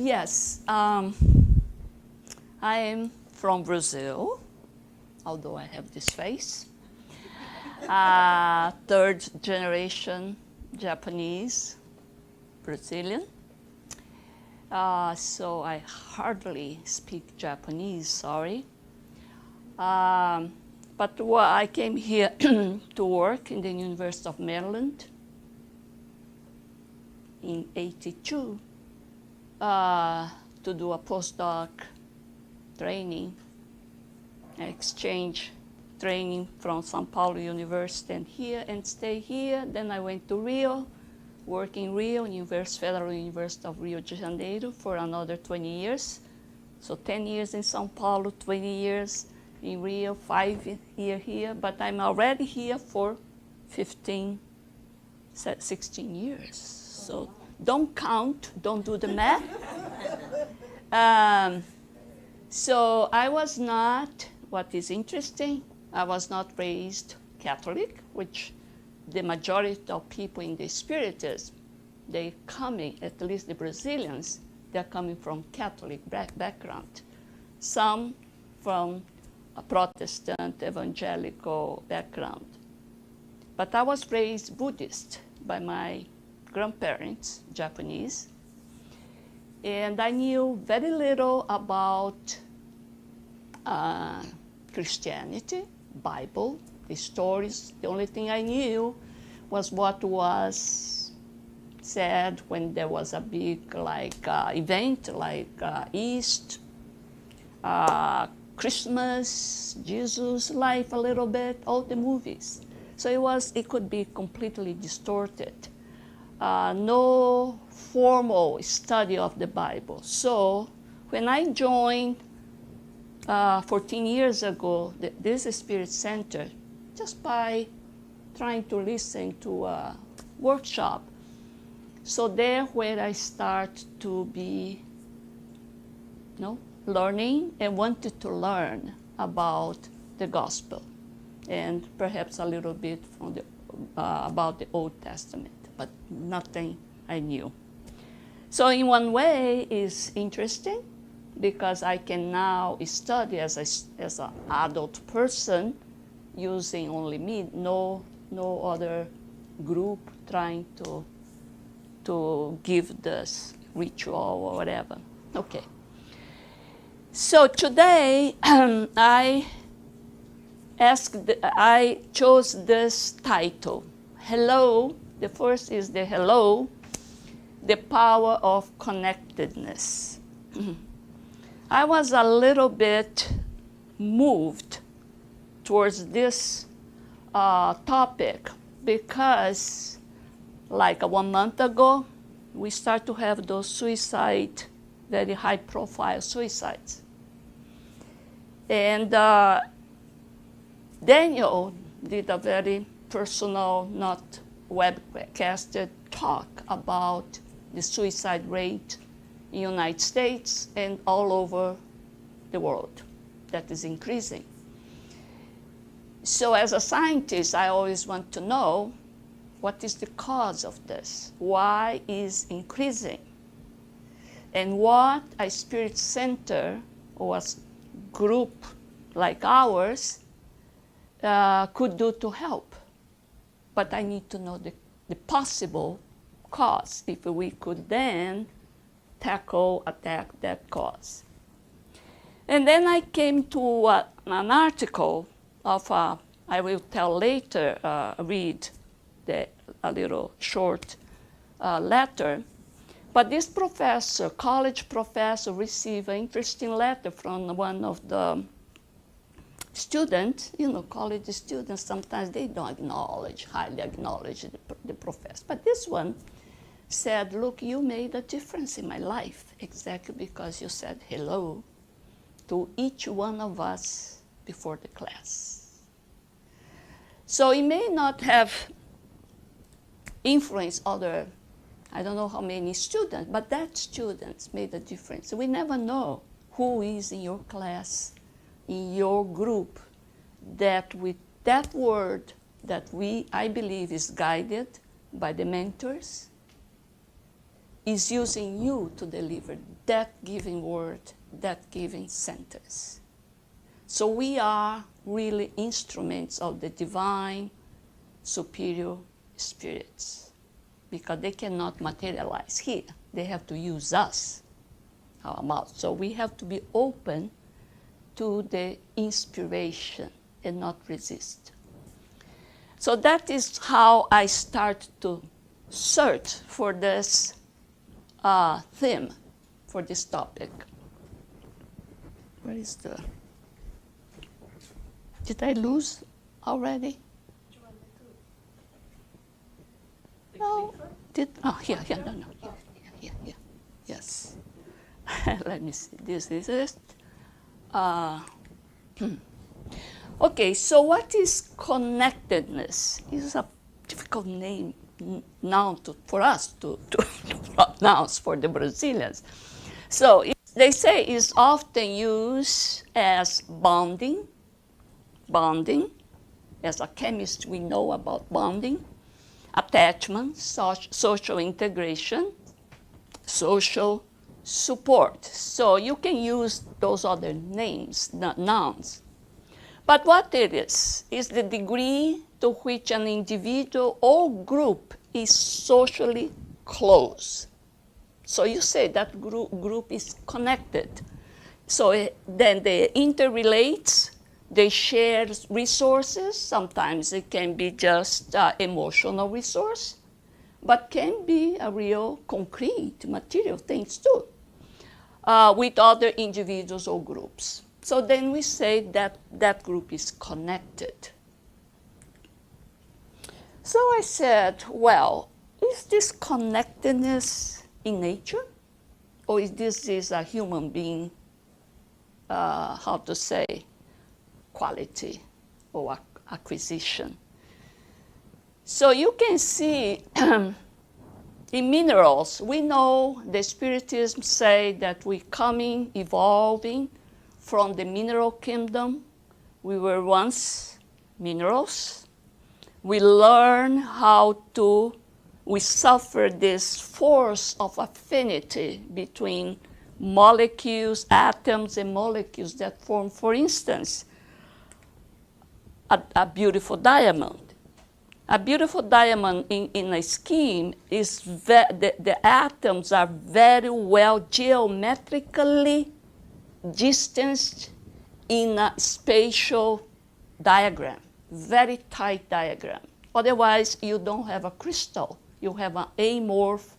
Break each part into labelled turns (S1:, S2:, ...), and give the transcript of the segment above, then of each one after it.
S1: Yes, I am from Brazil, although I have this face. Third generation Japanese, Brazilian. So I hardly speak Japanese, sorry. But I came here to work in the University of Maryland in '82 to do a postdoc training, exchange training from São Paulo University and stay here. Then I went to Rio, work in Rio, Federal University of Rio de Janeiro for another 20 years. So 10 years in São Paulo, 20 years in Rio, 5 years here, but I'm already here for 16 years. So don't count, don't do the math. So I was not, what is interesting, I was not raised Catholic, which the majority of people in the Spiritism, they coming, at least the Brazilians, they're coming from Catholic background. Some from a Protestant evangelical background. But I was raised Buddhist by my grandparents, Japanese, and I knew very little about Christianity, Bible, the stories. The only thing I knew was what was said when there was a big event like Easter, Christmas, Jesus' life a little bit, all the movies. So it could be completely distorted. No formal study of the Bible. So when I joined 14 years ago this Spirit Center, just by trying to listen to a workshop, so there where I start to be, learning and wanted to learn about the gospel and perhaps a little bit from about the Old Testament, but nothing I knew. So in one way it's interesting because I can now study as an adult person using only me, no other group trying to give this ritual or whatever. Okay. So today I chose this title, Hello. The first is the Hello, the Power of Connectedness. I was a little bit moved towards this topic because like 1 month ago, we start to have those very high profile suicides. And Daniel did a very personal, not webcasted talk about the suicide rate in the United States and all over the world that is increasing. So as a scientist, I always want to know what is the cause of this? Why is increasing? And what a Spirit Center or a group like ours could do to help. But I need to know the possible cause, if we could then attack that cause. And then I came to an article of, I will tell later, read a little short letter. But this professor, college professor, received an interesting letter from one of the students. College students, sometimes they don't highly acknowledge the professor. But this one said, look, you made a difference in my life exactly because you said hello to each one of us before the class. So it may not have influenced other, I don't know how many students, but that students made a difference. We never know who is in your class, in your group, that with that word that I believe is guided by the mentors, is using you to deliver that giving word, that giving sentence. So we are really instruments of the divine superior spirits, because they cannot materialize here. They have to use us, our mouth. So we have to be open to the inspiration and not resist. So that is how I start to search for this theme, for this topic. Where is the... Did I lose already? No. Here, no. Here. Yes. Let me see. This is it. Okay, so what is connectedness? This is a difficult noun for us to pronounce for the Brazilians. So they say it's often used as bonding. As a chemist, we know about bonding, attachment, social integration, social support. So you can use those other names, nouns. But what it is the degree to which an individual or group is socially close. So you say that group is connected. So then they interrelate, they share resources. Sometimes it can be just emotional resource, but can be a real concrete material things too, with other individuals or groups. So then we say that that group is connected. So I said, well, is this connectedness in nature? Or is this a human being, quality or acquisition? So you can see in minerals, we know the Spiritism say that we're coming, evolving from the mineral kingdom. We were once minerals. We learn how we suffer this force of affinity between molecules, atoms, and molecules that form, for instance, a beautiful diamond. A beautiful diamond in a scheme is the atoms are very well geometrically distanced in a spatial diagram, very tight diagram. Otherwise, you don't have a crystal. You have an amorph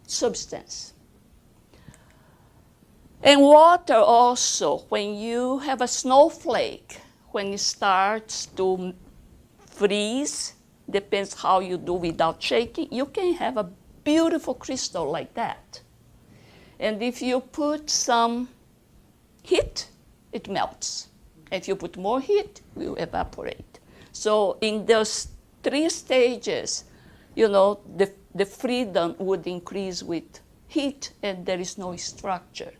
S1: substance. And water also, when you have a snowflake, when it starts to freeze, depends how you do without shaking, you can have a beautiful crystal like that. And if you put some heat, it melts. If you put more heat, it will evaporate. So in those 3 stages, the freedom would increase with heat, and there is no structure.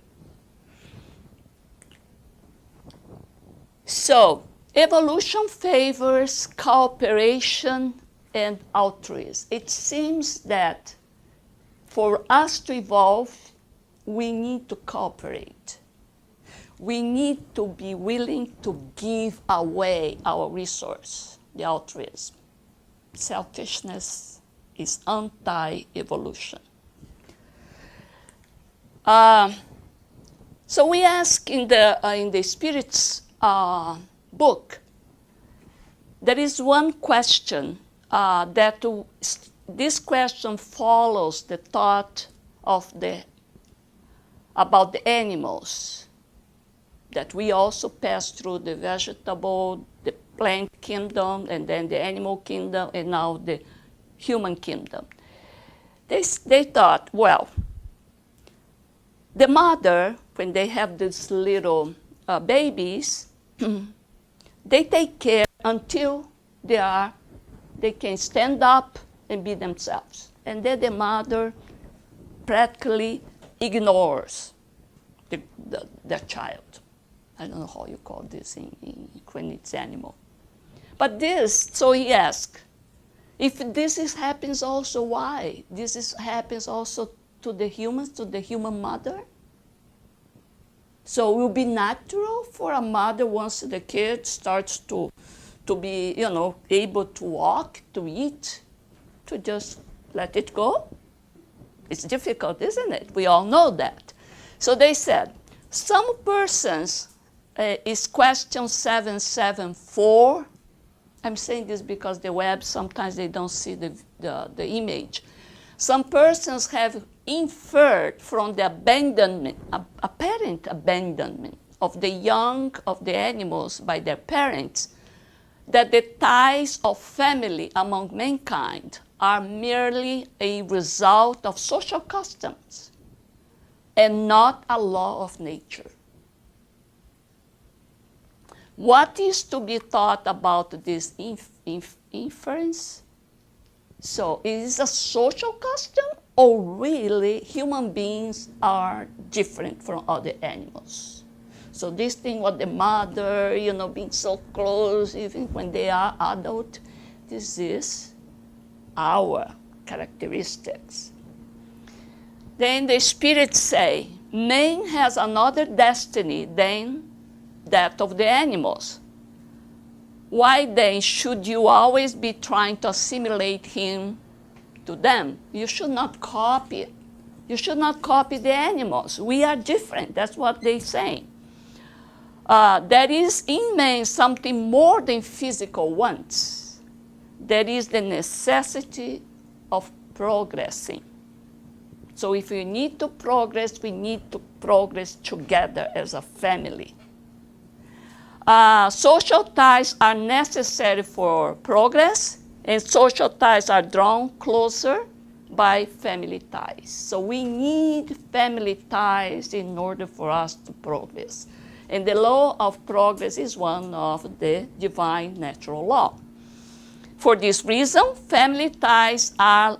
S1: So evolution favors cooperation and altruism. It seems that for us to evolve, we need to cooperate. We need to be willing to give away our resource, the altruism. Selfishness is anti-evolution. So we ask in the Spirit's book, there is one question this question follows the thought about the animals, that we also pass through the vegetable, the plant kingdom, and then the animal kingdom, and now the human kingdom. They thought, well, the mother, when they have these little babies, they take care until they can stand up and be themselves. And then the mother practically ignores the child. I don't know how you call this when it's animal. But so he asked, if this happens also, why? Happens also to the humans, to the human mother. So it will be natural for a mother once the kid starts to be, able to walk, to eat, to just let it go. It's difficult, isn't it? We all know that. So they said, some persons, is question 774. I'm saying this because the web, sometimes they don't see the image. Some persons have inferred from the abandonment, apparent abandonment of the young of the animals by their parents, that the ties of family among mankind are merely a result of social customs and not a law of nature. What is to be thought about this inference? So is it a social custom, or really human beings are different from other animals? So this thing with the mother, being so close, even when they are adult, this is our characteristics. Then the spirits say, man has another destiny than that of the animals. Why then should you always be trying to assimilate him to them? You should not copy it. You should not copy the animals. We are different. That's what they say. There is in man something more than physical wants. There is the necessity of progressing. So if we need to progress, we need to progress together as a family. Social ties are necessary for progress, and social ties are drawn closer by family ties. So we need family ties in order for us to progress. And the law of progress is one of the divine natural law. For this reason, family ties are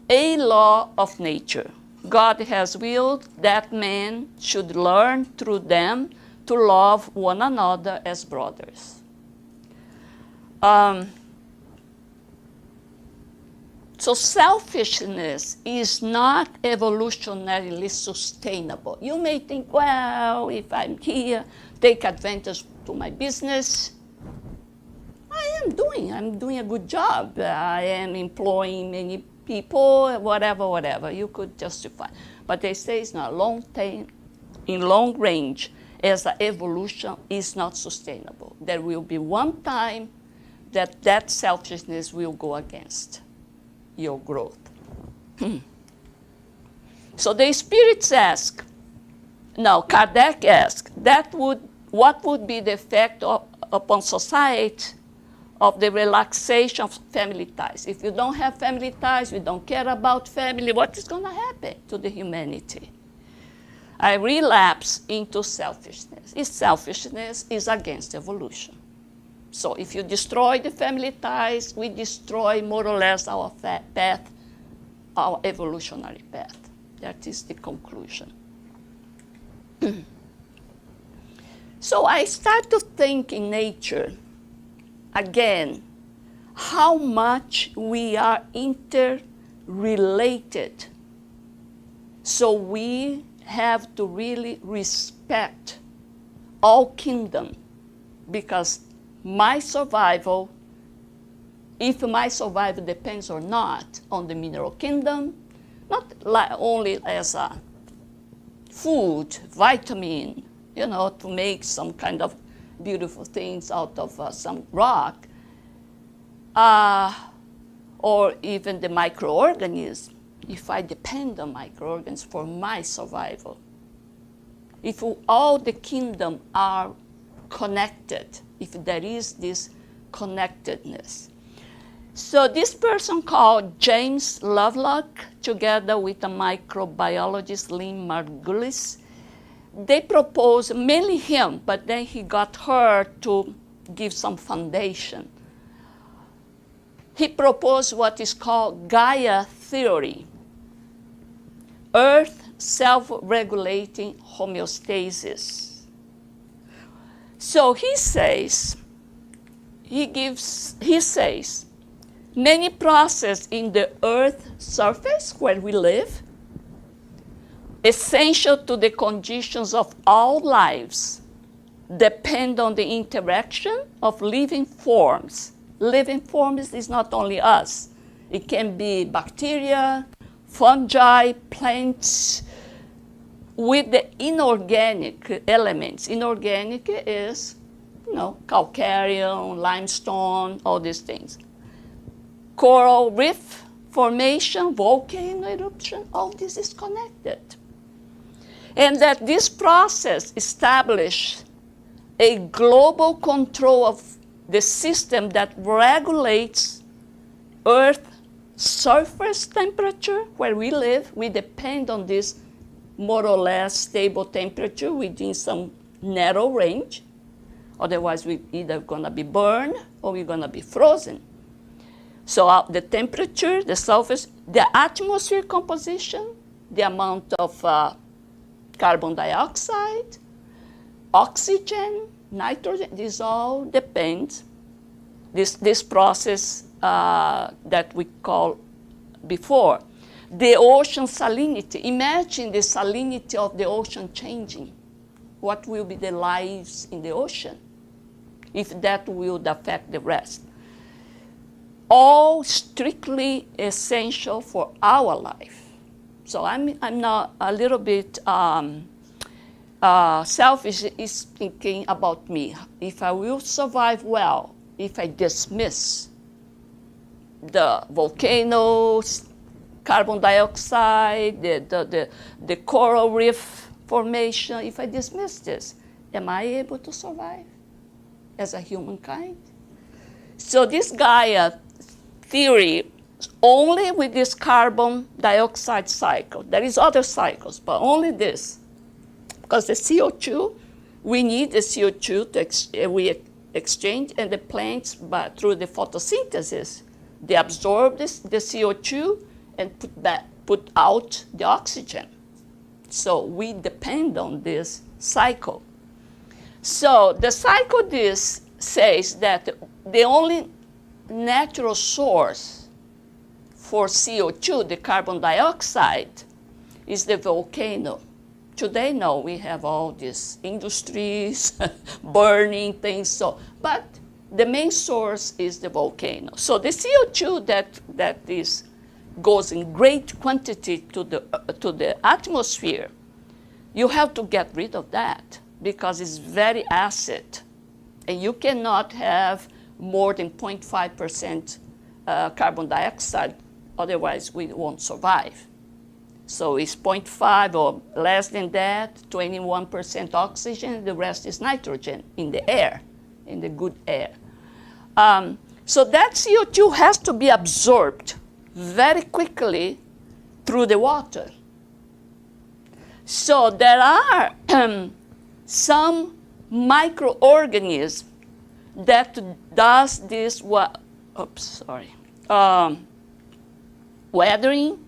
S1: a law of nature. God has willed that man should learn through them to love one another as brothers. So selfishness is not evolutionarily sustainable. You may think, well, if I'm here, take advantage to my business. I'm doing a good job. I am employing many people, whatever. You could justify. But they say it's not in long range, as an evolution is not sustainable. There will be one time that selfishness will go against your growth. So the spirits ask, now Kardec asked, what would be the effect upon society of the relaxation of family ties? If you don't have family ties, you don't care about family, what is going to happen to the humanity? I relapse into selfishness. Selfishness is against evolution. So if you destroy the family ties, we destroy more or less our path, our evolutionary path. That is the conclusion. So I start to think in nature, again, how much we are interrelated. So we have to really respect all kingdom, because my survival, if my survival depends or not on the mineral kingdom, not only as a food, vitamin, to make some kind of beautiful things out of some rock, or even the microorganisms, if I depend on microorganisms for my survival. If all the kingdom are connected, if there is this connectedness. So this person called James Lovelock, together with a microbiologist, Lynn Margulis, they proposed, mainly him, but then he got her to give some foundation. He proposed what is called Gaia theory, Earth self-regulating homeostasis. So he says, many processes in the Earth's surface where we live essential to the conditions of all lives, depend on the interaction of living forms. Living forms is not only us. It can be bacteria, fungi, plants, with the inorganic elements. Inorganic is, calcareous, limestone, all these things. Coral reef formation, volcano eruption, all this is connected. And that this process established a global control of the system that regulates Earth's surface temperature. Where we live, we depend on this more or less stable temperature within some narrow range. Otherwise, we're either going to be burned or we're going to be frozen. So the temperature, the surface, the atmosphere composition, the amount of carbon dioxide, oxygen, nitrogen, this all depends. This process that we call before. The ocean salinity. Imagine the salinity of the ocean changing. What will be the lives in the ocean if that will affect the rest? All strictly essential for our life. So I'm now a little bit selfish is thinking about me. If I will survive well, if I dismiss the volcanoes, carbon dioxide, the coral reef formation, if I dismiss this, am I able to survive as a humankind? So this Gaia theory, only with this carbon dioxide cycle. There is other cycles, but only this. Because the CO2, we need the CO2 we exchange, and the plants, but through the photosynthesis, they absorb the CO2 and put out the oxygen. So we depend on this cycle. So the cycle this says that the only natural source for CO2, the carbon dioxide, is the volcano. Today, no, we have all these industries, burning things, but the main source is the volcano. So the CO2 that goes in great quantity to the atmosphere, you have to get rid of that because it's very acid. And you cannot have more than 0.5% carbon dioxide, otherwise we won't survive. So it's 0.5 or less than that, 21% oxygen, the rest is nitrogen in the air, in the good air. So that CO2 has to be absorbed very quickly through the water. So there are some microorganisms that does this, weathering,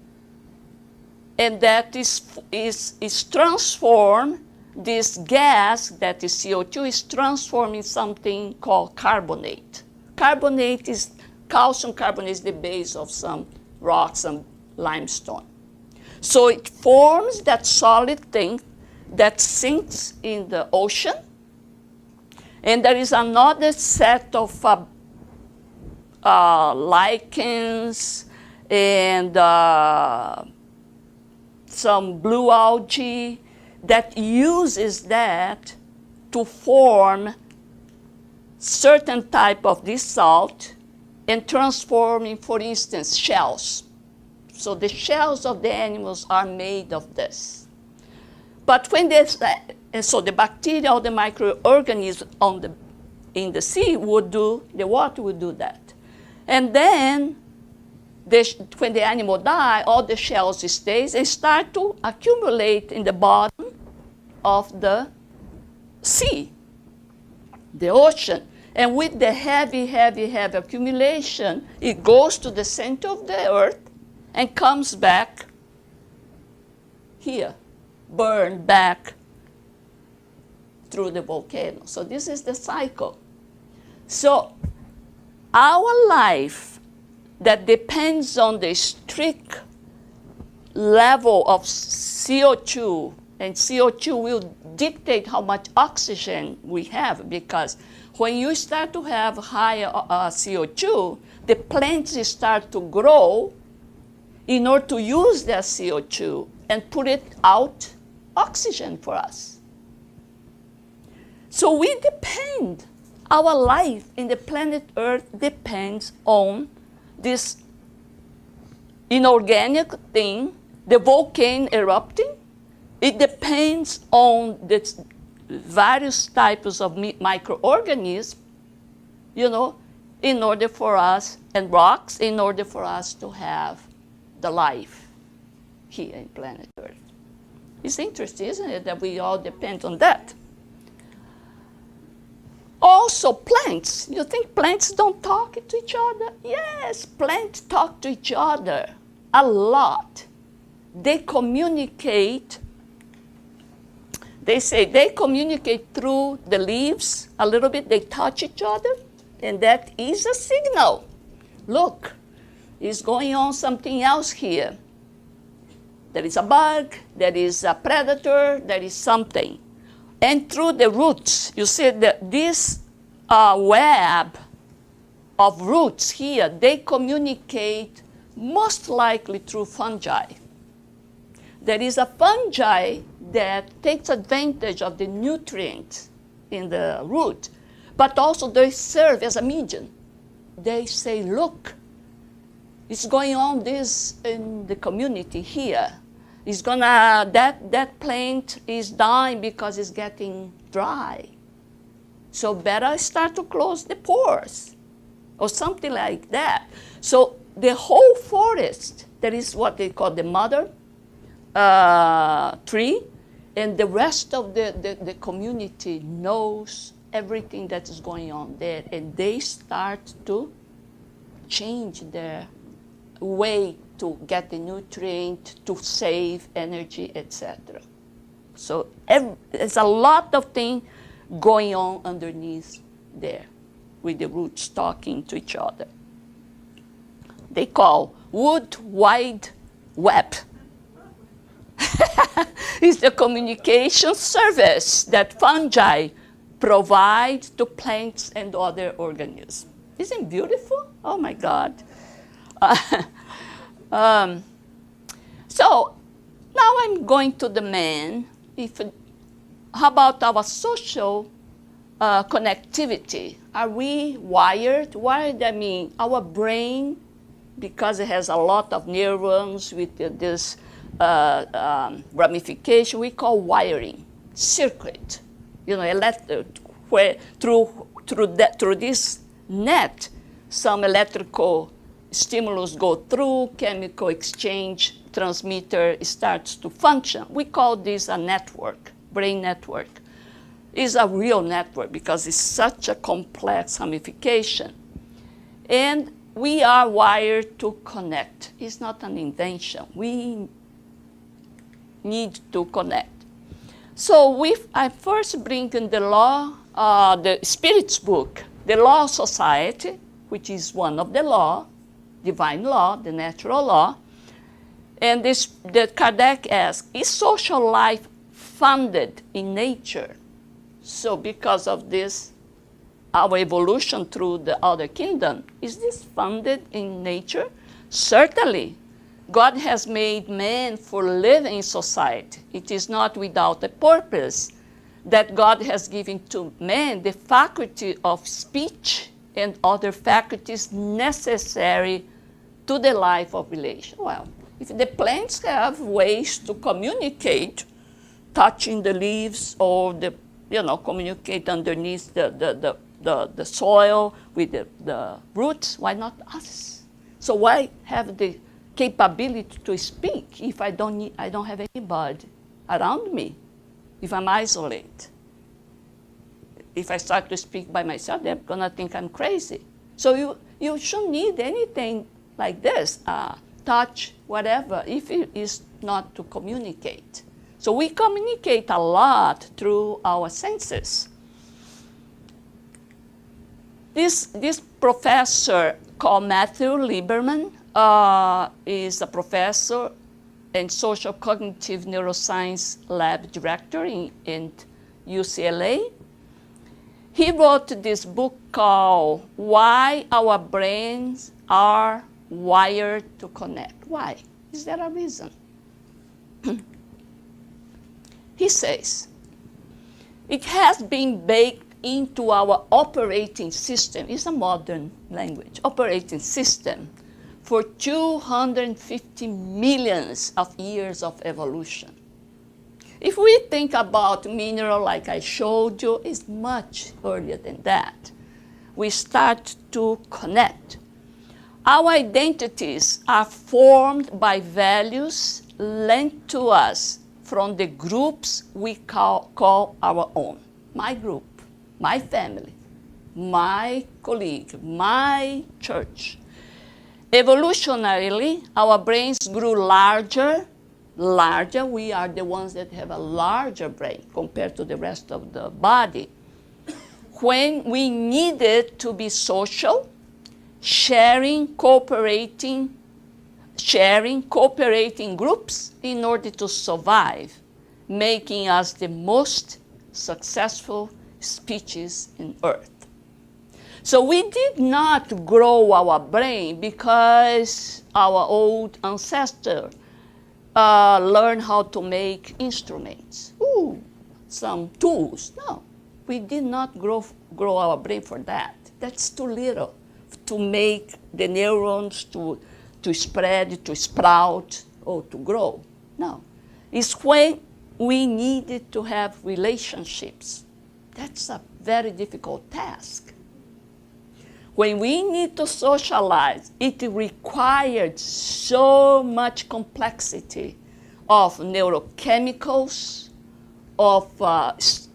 S1: and that is transform this gas, that is CO2, is transformed in something called carbonate. Carbonate is, calcium carbonate is the base of some rocks and limestone. So it forms that solid thing that sinks in the ocean. And there is another set of lichens and some blue algae that uses that to form certain type of this salt and transform in, for instance, shells. So the shells of the animals are made of this. But when there's, so the bacteria or the microorganisms in the sea would do, the water would do that. And then when the animal dies, all the shells stays and start to accumulate in the bottom of the sea, the ocean. And with the heavy accumulation, it goes to the center of the earth and comes back here, burned back through the volcano. So this is the cycle. So our life that depends on the strict level of CO2, and CO2 will dictate how much oxygen we have, because when you start to have higher CO2, the plants start to grow in order to use their CO2 and put it out oxygen for us. So we depend, our life in the planet Earth depends on this inorganic thing, the volcano erupting. It depends on the various types of microorganisms, you know, in order for us, and rocks, in order for us to have the life here in planet Earth. It's interesting, isn't it, that we all depend on that. Also, plants. You think plants don't talk to each other? Yes, plants talk to each other a lot. They communicate. They say they communicate through the leaves a little bit. They touch each other, and that is a signal. Look, is going on something else here. There is a bug, there is a predator, there is something. And through the roots, you see that this web of roots here, they communicate most likely through fungi. There is a fungi that takes advantage of the nutrients in the root, but also they serve as a medium. They say, look, it's going on this in the community here. It's gonna, that plant is dying because it's getting dry. So better start to close the pores or something like that. So the whole forest, that is what they call the mother tree, and the rest of the community knows everything that is going on there, and they start to change their way to get the nutrient, to save energy, etc. So there's a lot of things going on underneath there with the roots talking to each other. They call wood wide web. It's the communication service that fungi provide to plants and other organisms. Isn't it beautiful? Oh my God. So now I'm going to the man. How about our social connectivity? Are we wired? Wired, I mean, our brain, because it has a lot of neurons with this ramification, we call wiring, circuit. You know, where through this net, some electrical stimulus go through, chemical exchange, transmitter starts to function. We call this a network, brain network. It's a real network because it's such a complex ramification. And we are wired to connect. It's not an invention. We need to connect. So I first bring in the law, the Spirit's book, the Law of Society, which is one of the law, divine law, the natural law. And that Kardec asks, is social life founded in nature? So because of this, our evolution through the other kingdom, is this founded in nature? Certainly. God has made man for living in society. It is not without a purpose that God has given to man the faculty of speech and other faculties necessary to the life of relation. Well, if the plants have ways to communicate, touching the leaves or communicate underneath the soil with the roots, why not us? So why have the capability to speak if I don't have anybody around me, if I'm isolated? If I start to speak by myself, they're gonna think I'm crazy. So you shouldn't need anything like this, touch, whatever, if it is not to communicate. So we communicate a lot through our senses. This professor called Matthew Lieberman is a professor and social cognitive neuroscience lab director in UCLA. He wrote this book called Why Our Brains Are Wired to Connect. Why? Is there a reason? He says, it has been baked into our operating system, it's a modern language, operating system, for 250 millions of years of evolution. If we think about mineral like I showed you, it's much earlier than that. We start to connect. Our identities are formed by values lent to us from the groups we call our own. My group, my family, my colleague, my church. Evolutionarily, our brains grew larger. We are the ones that have a larger brain compared to the rest of the body. When we needed to be social, sharing, cooperating groups in order to survive, making us the most successful species in Earth. So we did not grow our brain because our old ancestors learned how to make instruments, some tools. No, we did not grow our brain for that. That's too little to make the neurons to spread, to sprout, or to grow. No, it's when we needed to have relationships. That's a very difficult task. When we need to socialize, it required so much complexity of neurochemicals, of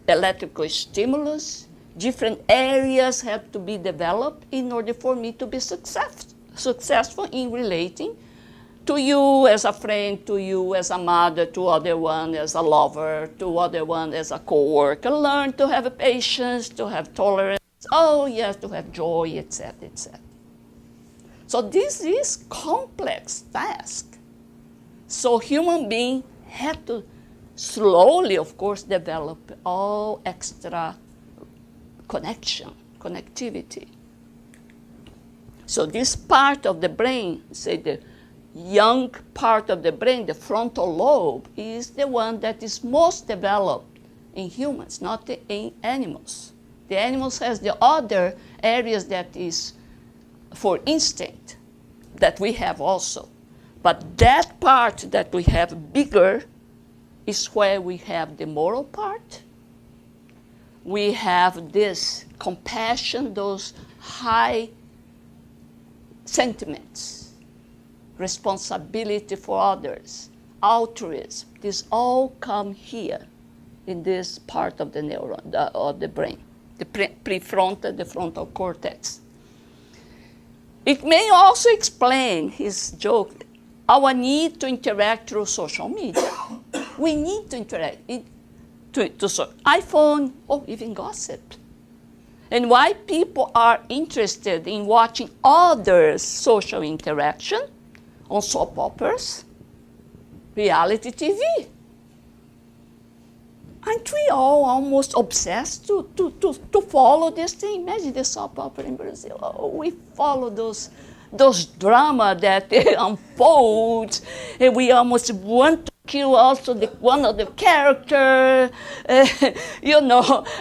S1: electrical stimulus. Different areas have to be developed in order for me to be successful in relating to you as a friend, to you as a mother, to other one as a lover, to other one as a co-worker. Learn to have patience, to have tolerance. Oh, yes, to have joy, etc., etc. So this is complex task. So human being had to slowly, of course, develop all extra connectivity. So this part of the brain, say the young part of the brain, the frontal lobe, is the one that is most developed in humans, not in animals. The animals has the other areas that is for instinct that we have also. But that part that we have bigger is where we have the moral part. We have this compassion, those high sentiments, responsibility for others, altruism. This all come here in this part of the neuron, of the brain. The prefrontal, the frontal cortex. It may also explain his joke, our need to interact through social media. We need to interact to iPhone, or even gossip. And why people are interested in watching others' social interaction on soap operas, reality TV. Aren't we all almost obsessed to follow this thing? Imagine the soap opera in Brazil. Oh, we follow those drama that unfolds, and we almost want to kill also one of the characters.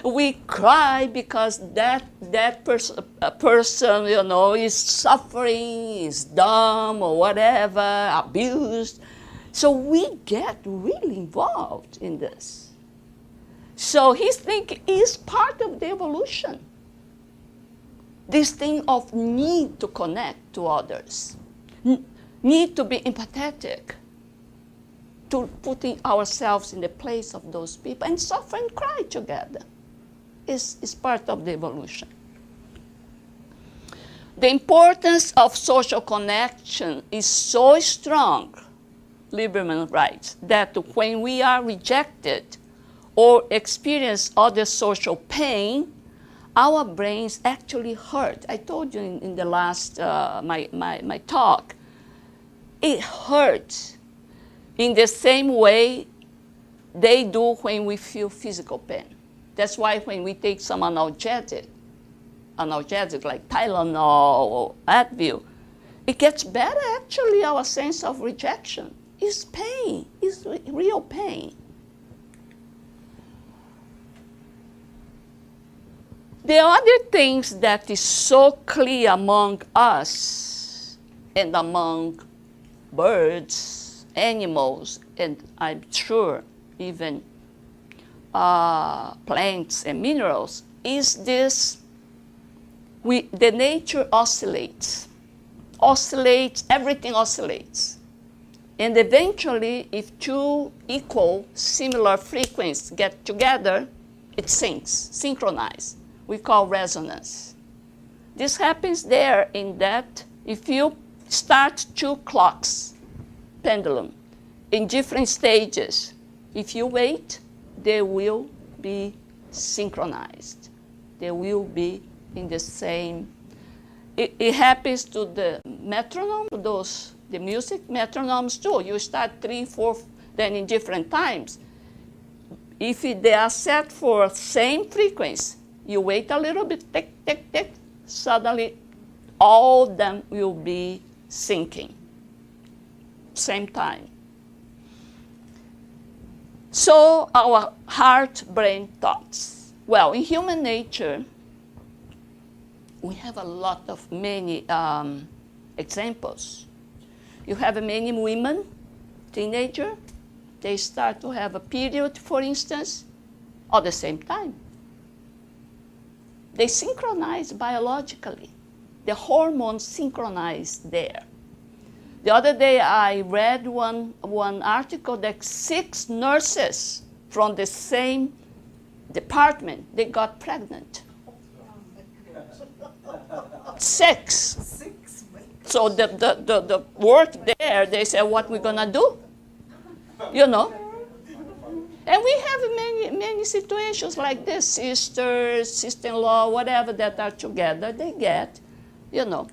S1: We cry because that person, is suffering, is dumb or whatever, abused. So we get really involved in this. So his thinking is part of the evolution. This thing of need to connect to others, need to be empathetic, to putting ourselves in the place of those people and suffer and cry together is part of the evolution. The importance of social connection is so strong, Lieberman writes, that when we are rejected or experience other social pain, our brains actually hurt. I told you in the last, my talk, it hurts in the same way they do when we feel physical pain. That's why when we take some analgesic like Tylenol or Advil, it gets better. Actually, our sense of rejection is pain, is real pain. The other things that is so clear among us and among birds, animals, and I'm sure even plants and minerals, is this: the nature oscillates, everything oscillates. And eventually, if two equal, similar frequencies get together, it synchronizes. We call resonance. This happens there in that if you start two clocks, pendulum, in different stages, if you wait, they will be synchronized. They will be in the same. It happens to the metronome, the music metronomes too. You start 3, 4, then in different times. If they are set for same frequency, you wait a little bit, tick, tick, tick, suddenly all of them will be syncing, same time. So our heart, brain, thoughts. Well, in human nature, we have a lot of many examples. You have many women, teenager, they start to have a period, for instance, at the same time. They synchronize biologically. The hormones synchronize there. The other day I read one article that 6 nurses from the same department, they got pregnant. 6. So the work there, they said, what we're gonna do? You know? And we have many situations like this, sisters, sister-in-law, whatever, that are together, they get, you know.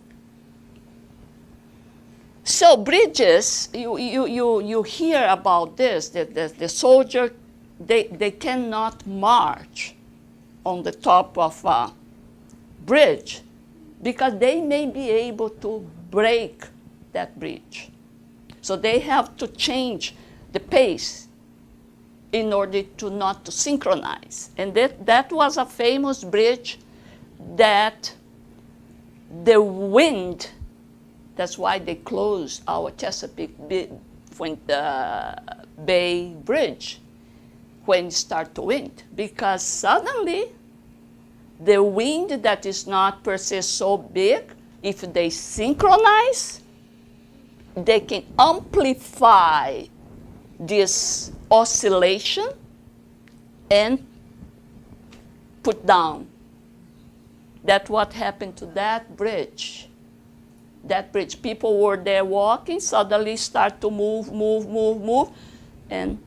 S1: So bridges, you hear about this, the soldier, they cannot march on the top of a bridge because they may be able to break that bridge. So they have to change the pace in order to not to synchronize. And that was a famous bridge that the wind, that's why they closed our Chesapeake Bay Bridge when it started to wind, because suddenly the wind that is not per se so big, if they synchronize, they can amplify this oscillation and put down. That's what happened to that bridge. That bridge, people were there walking, suddenly start to move, and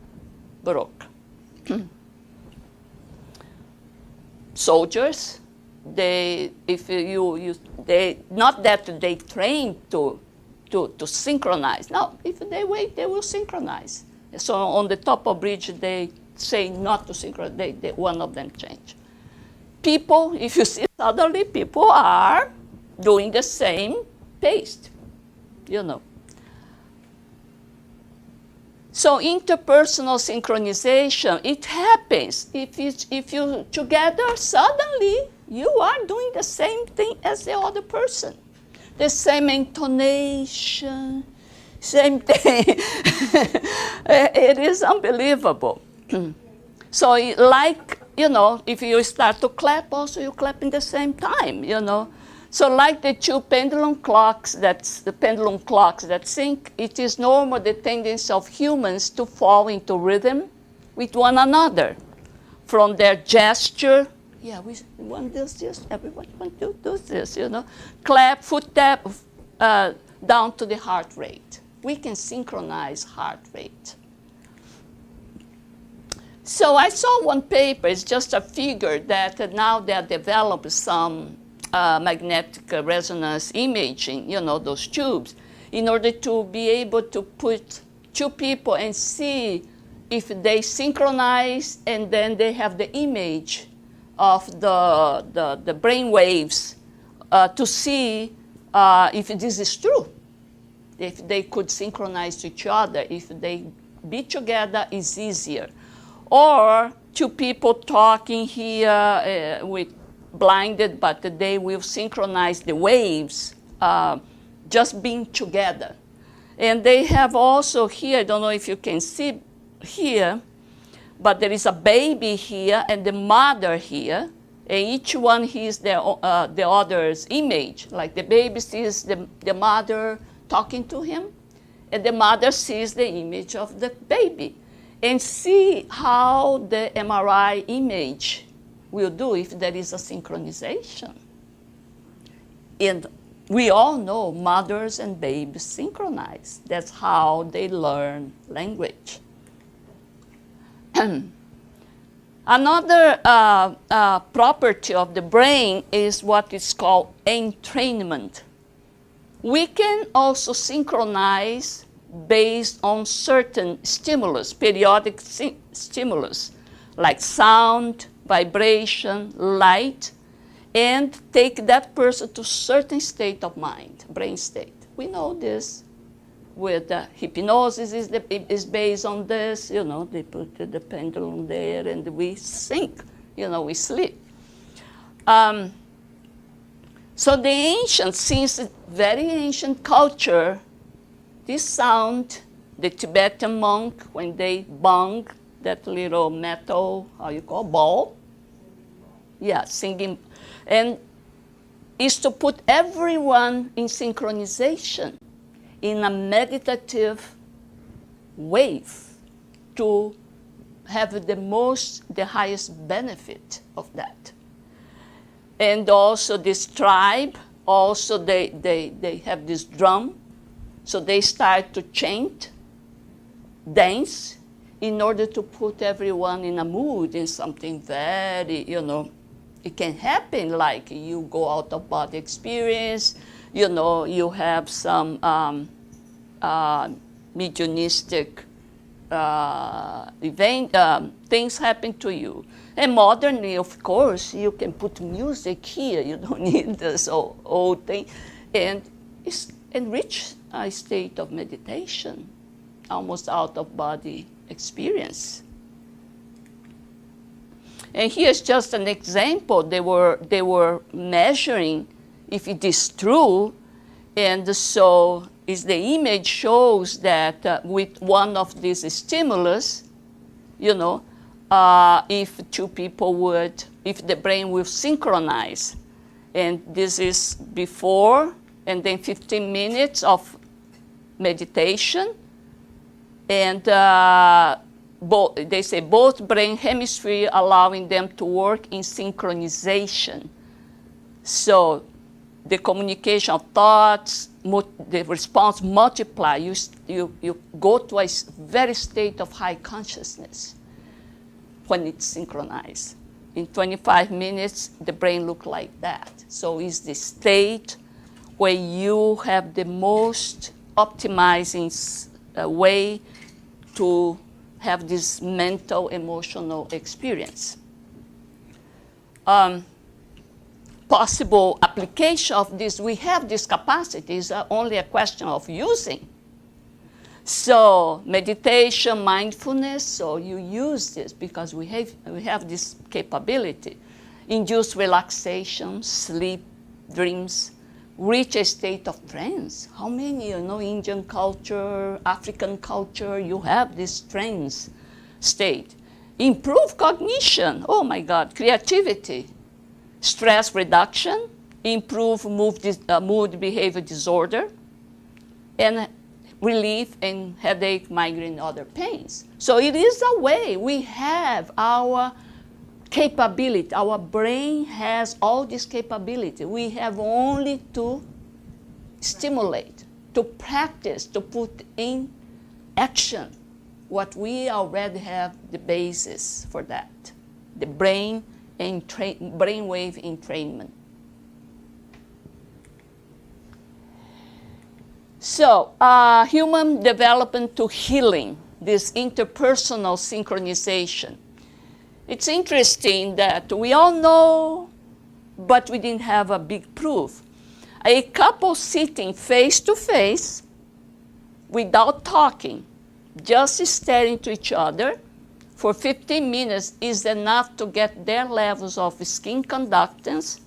S1: broke. Soldiers, not that they train to synchronize. No, if they wait, they will synchronize. So on the top of bridge, they say not to synchronize. One of them change. People, if you see suddenly, people are doing the same pace, you know. So interpersonal synchronization, it happens. If you together, suddenly you are doing the same thing as the other person. The same intonation, same thing. It is unbelievable. So like, you know, if you start to clap, also you clap in the same time, you know. So like the two pendulum clocks, that sync, it is normal the tendency of humans to fall into rhythm with one another. From their gesture, yeah, we want this, everyone want to do this, you know. Clap, foot tap, down to the heart rate. We can synchronize heart rate. So I saw one paper, it's just a figure that now they have developed some magnetic resonance imaging, you know, those tubes, in order to be able to put two people and see if they synchronize, and then they have the image of the brain waves to see if this is true, if they could synchronize to each other, if they be together is easier. Or two people talking here with blinded, but they will synchronize the waves just being together. And they have also here, I don't know if you can see here, but there is a baby here and the mother here, and each one sees the other's image. Like the baby sees the mother talking to him, and the mother sees the image of the baby. And see how the MRI image will do if there is a synchronization. And we all know mothers and babies synchronize. That's how they learn language. Another property of the brain is what is called entrainment. We can also synchronize based on certain stimulus, periodic stimulus, like sound, vibration, light, and take that person to certain state of mind, brain state. We know this with hypnosis is based on this, you know, they put the pendulum there and we sync, you know, we sleep. So the ancient, since very ancient culture, this sound, the Tibetan monk, when they bang that little metal, how you call, ball? Yeah, singing. And is to put everyone in synchronization, in a meditative wave, to have the highest benefit of that. And also this tribe, also they have this drum, so they start to chant, dance, in order to put everyone in a mood, in something very, you know, it can happen like you go out of body experience, you know, you have some mediumistic event, things happen to you. And modernly, of course, you can put music here. You don't need this old thing. And it's enriched a state of meditation, almost out of body experience. And here's just an example. They were measuring if it is true, and so the image shows that with one of these stimulus, you know, if two people would, if the brain will synchronize, and this is before, and then 15 minutes of meditation, and they say both brain hemispheres allowing them to work in synchronization. So the communication of thoughts, the response multiply. You go to a very state of high consciousness when it's synchronized. In 25 minutes, the brain looks like that. So it's the state where you have the most optimizing way to have this mental, emotional experience. Possible application of this, we have this capacity, it's only a question of using. So meditation, mindfulness, so you use this because we have this capability. Induce relaxation, sleep, dreams, reach a state of trance. How many, you know, Indian culture, African culture, you have this trance state. Improve cognition, oh my God, creativity. Stress reduction, improve mood behavior disorder, and relief in headache, migraine, other pains. So it is a way. We have our capability. Our brain has all this capability. We have only to stimulate, to practice, to put in action what we already have the basis for that. The brain and brainwave entrainment. So, human development to healing, this interpersonal synchronization. It's interesting that we all know, but we didn't have a big proof. A couple sitting face to face without talking, just staring to each other for 15 minutes is enough to get their levels of skin conductance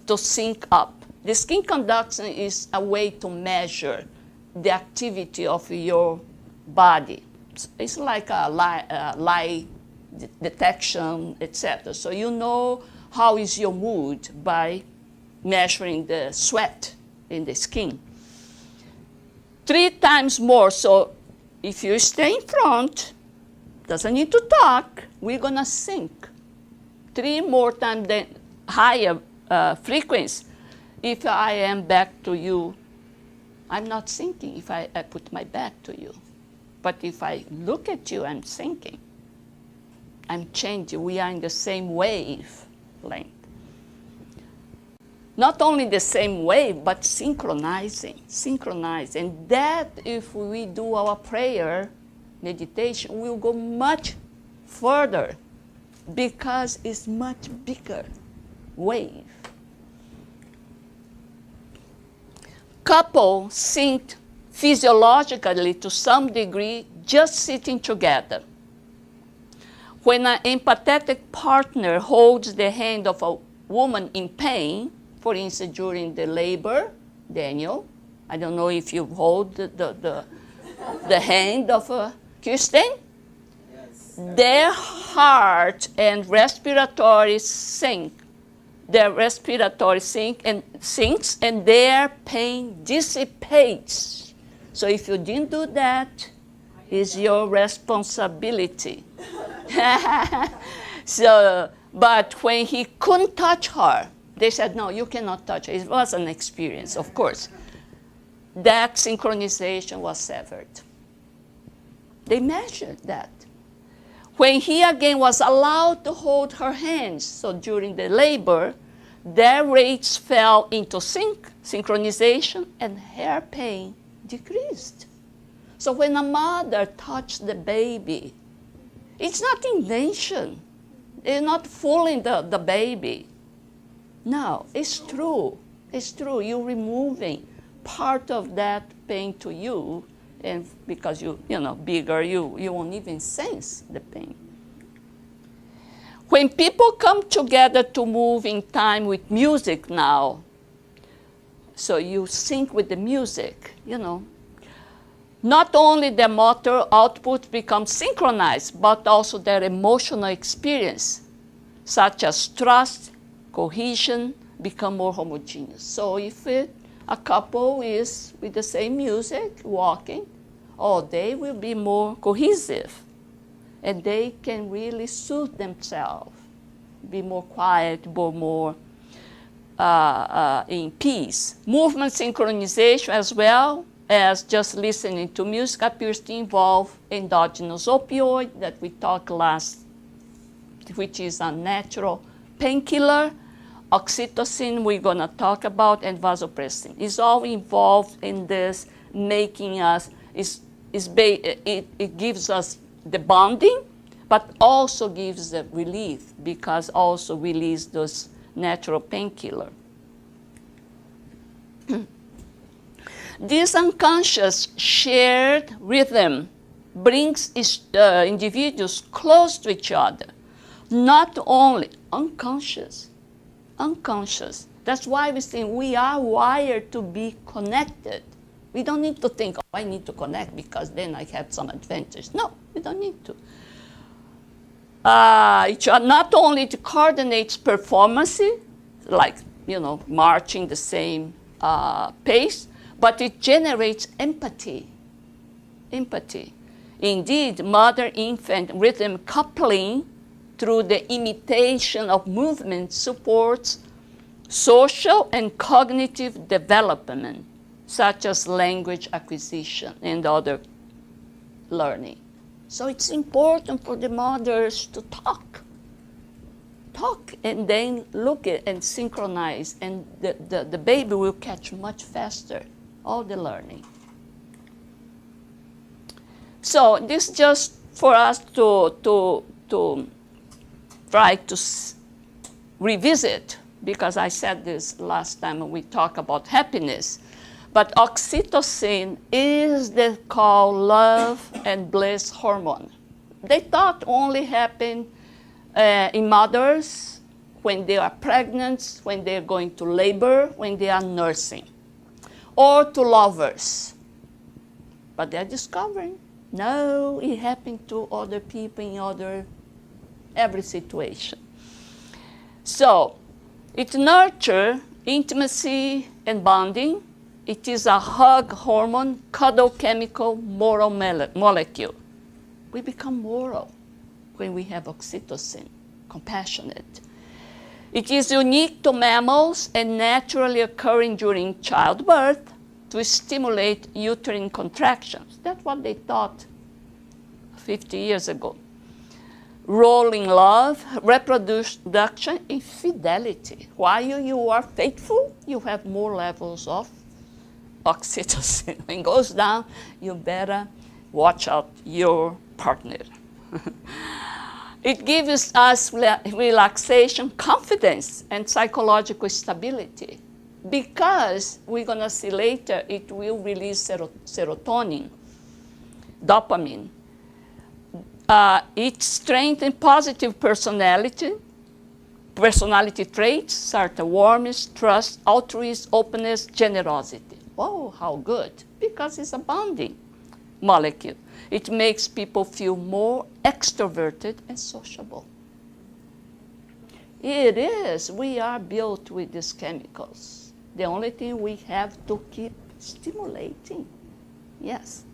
S1: to sync up. The skin conductance is a way to measure the activity of your body. It's like a lie detection, etc. So you know how is your mood by measuring the sweat in the skin. 3 times more. So if you stay in front, doesn't need to talk, we're gonna sync. 3 more times the higher frequency. If I am back to you, I'm not syncing if I put my back to you. But if I look at you, I'm syncing. I'm changing. We are in the same wavelength. Not only the same wave, but synchronizing. And that, if we do our prayer, meditation, we'll go much further because it's much bigger wave. Couple synced physiologically to some degree just sitting together. When an empathetic partner holds the hand of a woman in pain, for instance, during the labor, Daniel, I don't know if you hold the hand of Kirsten.
S2: Yes.
S1: Their heart and respiratory sync. Their respiratory syncs and their pain dissipates. So if you didn't do that, it's your responsibility. So, but when he couldn't touch her, they said, no, you cannot touch her. It was an experience, of course. That synchronization was severed. They measured that. When he again was allowed to hold her hands, so during the labor, their rates fell into synchronization and her pain decreased. So when a mother touched the baby, it's not invention. They're not fooling the baby. No, it's true. It's true. You're removing part of that pain to you, and because you bigger, you won't even sense the pain. When people come together to move in time with music now, so you sync with the music, not only their motor output becomes synchronized, but also their emotional experience, such as trust, cohesion, become more homogeneous. So if a couple is with the same music, walking, they will be more cohesive. And they can really soothe themselves, be more quiet, more in peace. Movement synchronization, as well as just listening to music, appears to involve endogenous opioid that we talked last, which is a natural painkiller. Oxytocin we're going to talk about, and vasopressin. It's all involved in this, making us, it gives us the bonding, but also gives the relief, because also release those natural painkiller. This unconscious shared rhythm brings individuals close to each other, not only unconscious. That's why we say we are wired to be connected. We don't need to think, I need to connect because then I have some advantage. No, we don't need to. Not only it coordinates performance, like, marching the same pace, but it generates empathy. Indeed, mother-infant rhythm coupling through the imitation of movement supports social and cognitive development, such as language acquisition and other learning. So it's important for the mothers to talk and then look at and synchronize, and the baby will catch much faster all the learning. So this is just for us to try to revisit, because I said this last time when we talked about happiness. But oxytocin is the called love and bliss hormone. They thought only happened in mothers when they are pregnant, when they are going to labor, when they are nursing, or to lovers. But they're discovering, no, it happened to other people in every situation. So it nurtures intimacy and bonding. It is a hug hormone, cuddle chemical, moral molecule. We become moral when we have oxytocin, compassionate. It is unique to mammals and naturally occurring during childbirth to stimulate uterine contractions. That's what they thought 50 years ago. Role in love, reproduction, and fidelity. While you are faithful, you have more levels of oxytocin. When it goes down, you better watch out your partner. It gives us relaxation, confidence, and psychological stability. Because we're going to see later, it will release serotonin, dopamine. It strengthens positive personality traits, such as warmth, trust, altruism, openness, generosity. Oh, how good, because it's a bonding molecule. It makes people feel more extroverted and sociable. It is. We are built with these chemicals. The only thing we have to keep stimulating. Yes.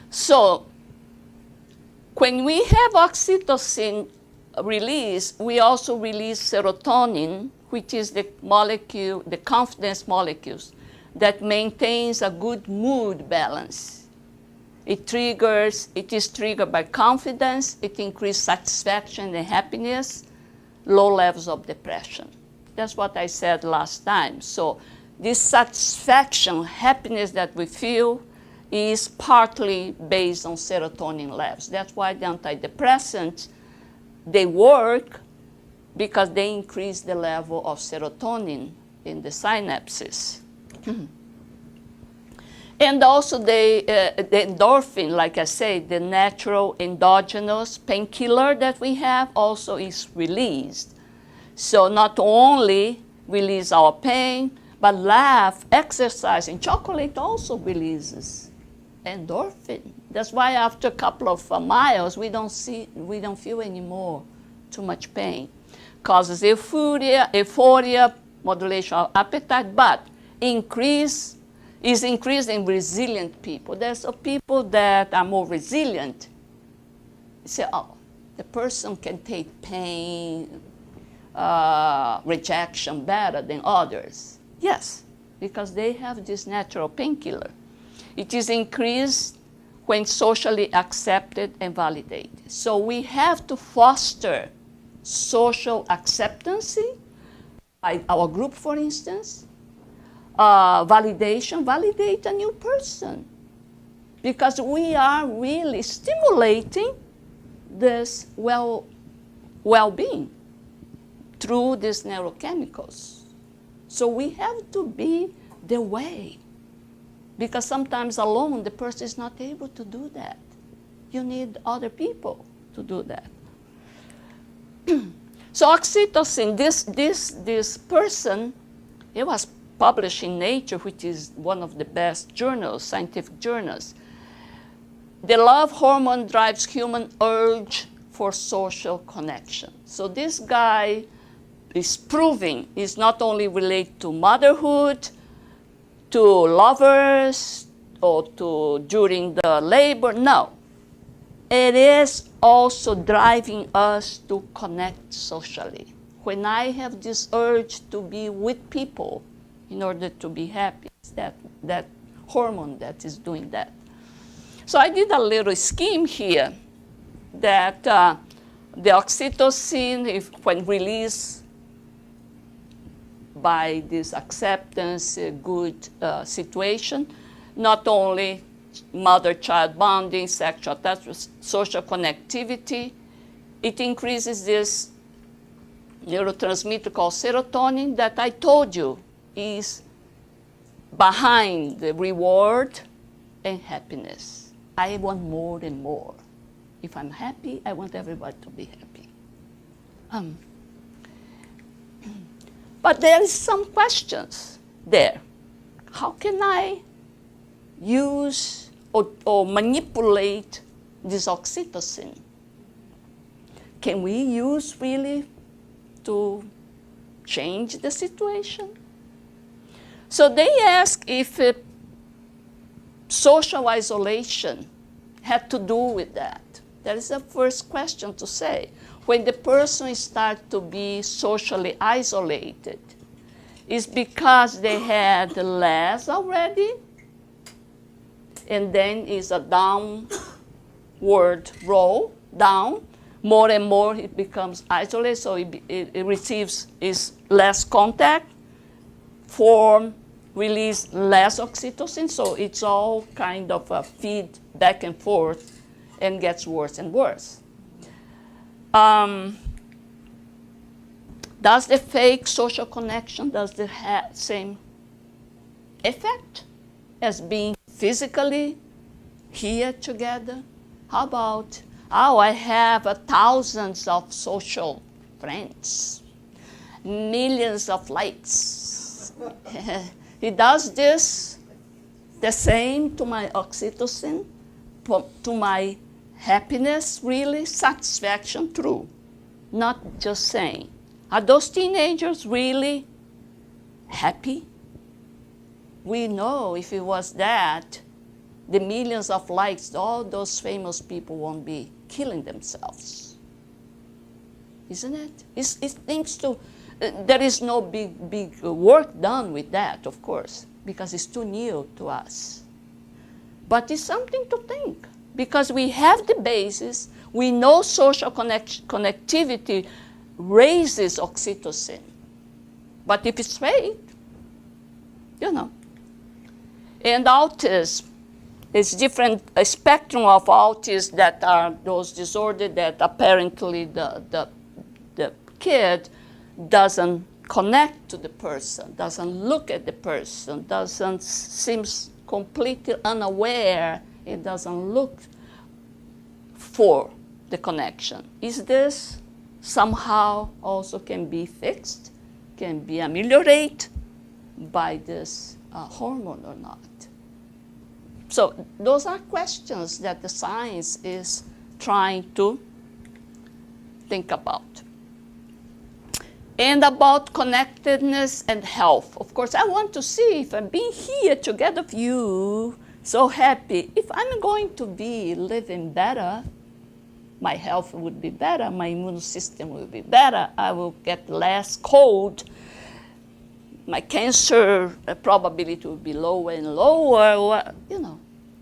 S1: So, when we have oxytocin release, we also release serotonin, which is the molecule, the confidence molecules, that maintains a good mood balance. It is triggered by confidence, it increases satisfaction and happiness, low levels of depression. That's what I said last time. So this satisfaction, happiness that we feel is partly based on serotonin levels. That's why the antidepressants, they work because they increase the level of serotonin in the synapses. And also the endorphin, like I say, the natural endogenous painkiller that we have also is released. So not only release our pain, but laugh, exercise, and chocolate also releases endorphin. That's why after a couple of miles, we don't feel anymore too much pain. Causes euphoria, modulation of appetite, but is increased in resilient people. There's people that are more resilient. You say, oh, the person can take pain, rejection better than others. Yes, because they have this natural painkiller. It is increased when socially accepted and validated. So we have to foster social acceptance by our group, for instance. Validate a new person. Because we are really stimulating this well-being through these neurochemicals. So we have to be the way. Because sometimes alone the person is not able to do that. You need other people to do that. So oxytocin, this person, it was published in Nature, which is one of the best journals, scientific journals. The love hormone drives human urge for social connection. So this guy is proving it's not only related to motherhood, to lovers, or to during the labor. No. It is also driving us to connect socially. When I have this urge to be with people in order to be happy, it's that hormone that is doing that. So I did a little scheme here that the oxytocin, when released by this acceptance, good situation, not only mother-child bonding, sexual attachment, social connectivity. It increases this neurotransmitter called serotonin that I told you is behind the reward and happiness. I want more and more. If I'm happy, I want everybody to be happy. But there is some questions there. How can I use or manipulate this oxytocin? Can we use really to change the situation? So they ask if social isolation had to do with that. That is the first question to say. When the person starts to be socially isolated, it's because they had less already, and then is a downward roll, down. More and more it becomes isolated, so it receives is less contact, release less oxytocin, so it's all kind of a feed back and forth and gets worse and worse. Does the fake social connection, does it have same effect as being physically here together? How about, I have thousands of social friends, millions of likes. It does this the same to my oxytocin, to my happiness, really, satisfaction, true. Not just saying. Are those teenagers really happy? We know if it was that, the millions of likes, all those famous people won't be killing themselves. Isn't it? It thinks to, there is no big work done with that, of course, because it's too new to us. But it's something to think, because we have the basis, we know social connectivity raises oxytocin. But if it's fake, you know. And autism, it's different, a spectrum of autism that are those disorders that apparently the kid doesn't connect to the person, doesn't look at the person, seems completely unaware, it doesn't look for the connection. Is this somehow also can be fixed, can be ameliorated by this hormone or not? So those are questions that the science is trying to think about. And about connectedness and health. Of course, I want to see if I'm being here together with you, so happy, if I'm going to be living better, my health would be better, my immune system will be better, I will get less cold, my cancer probability will be lower and lower, you know.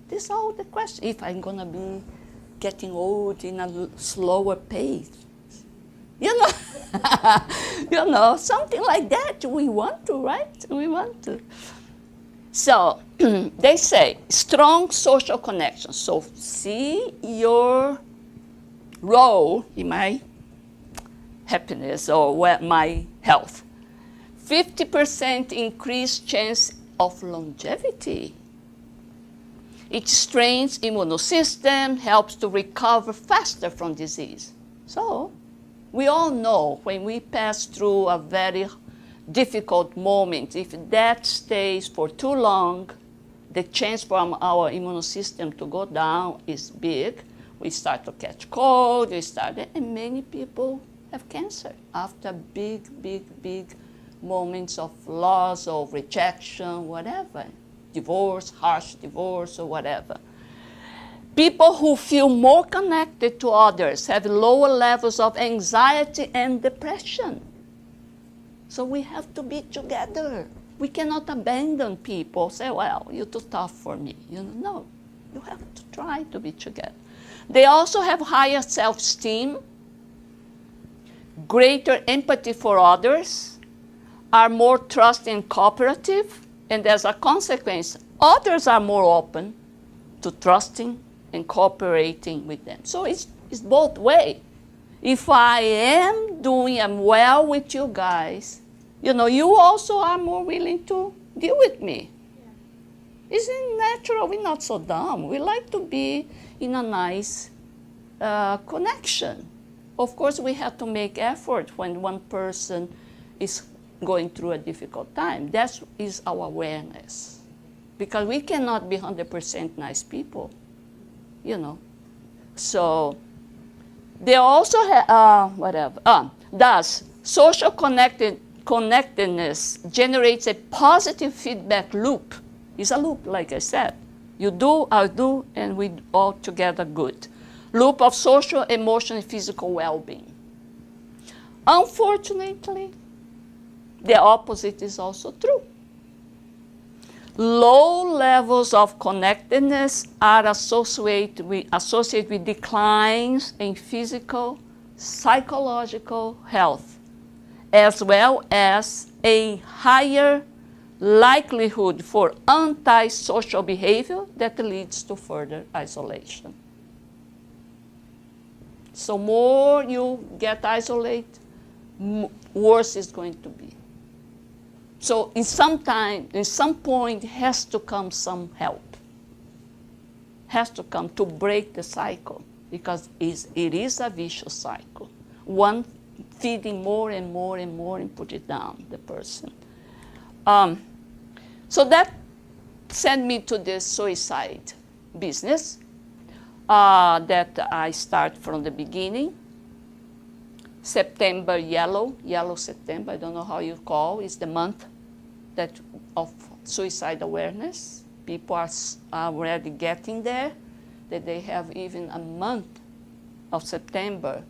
S1: These are all the questions. If I'm going to be getting old in a slower pace, you know, you know, something like that. We want to, right? We want to. So they say strong social connection. So see your role in my happiness or my health. 50% increased chance of longevity. It strengthens immune system, helps to recover faster from disease. So we all know when we pass through a very difficult moment, if that stays for too long, the chance for our immune system to go down is big. We start to catch cold, and many people have cancer after big moments of loss or rejection, whatever. Divorce, harsh divorce, or whatever. People who feel more connected to others have lower levels of anxiety and depression. So we have to be together. We cannot abandon people, say, well, you're too tough for me. You know, no, you have to try to be together. They also have higher self-esteem, greater empathy for others, are more trusting and cooperative, and as a consequence, others are more open to trusting and cooperating with them. So it's both ways. If I am doing well with you guys, you also are more willing to deal with me. Yeah. Isn't natural? We're not so dumb. We like to be in a nice connection. Of course, we have to make effort when one person is going through a difficult time. That is our awareness. Because we cannot be 100% nice people, So they also have, thus, social connectedness generates a positive feedback loop. It's a loop, like I said. You do, I do, and we all together good. Loop of social, emotional, and physical well-being. Unfortunately, the opposite is also true. Low levels of connectedness are associated with declines in physical, psychological health, as well as a higher likelihood for antisocial behavior that leads to further isolation. So more you get isolated, worse it's going to be. So in some point, has to come some help. Has to come to break the cycle, because it is a vicious cycle. One feeding more and more and more and put it down, the person. So that sent me to this suicide business that I start from the beginning. September, yellow September, I don't know how you call, is the month of suicide awareness. People are already getting there, that they have even a month of September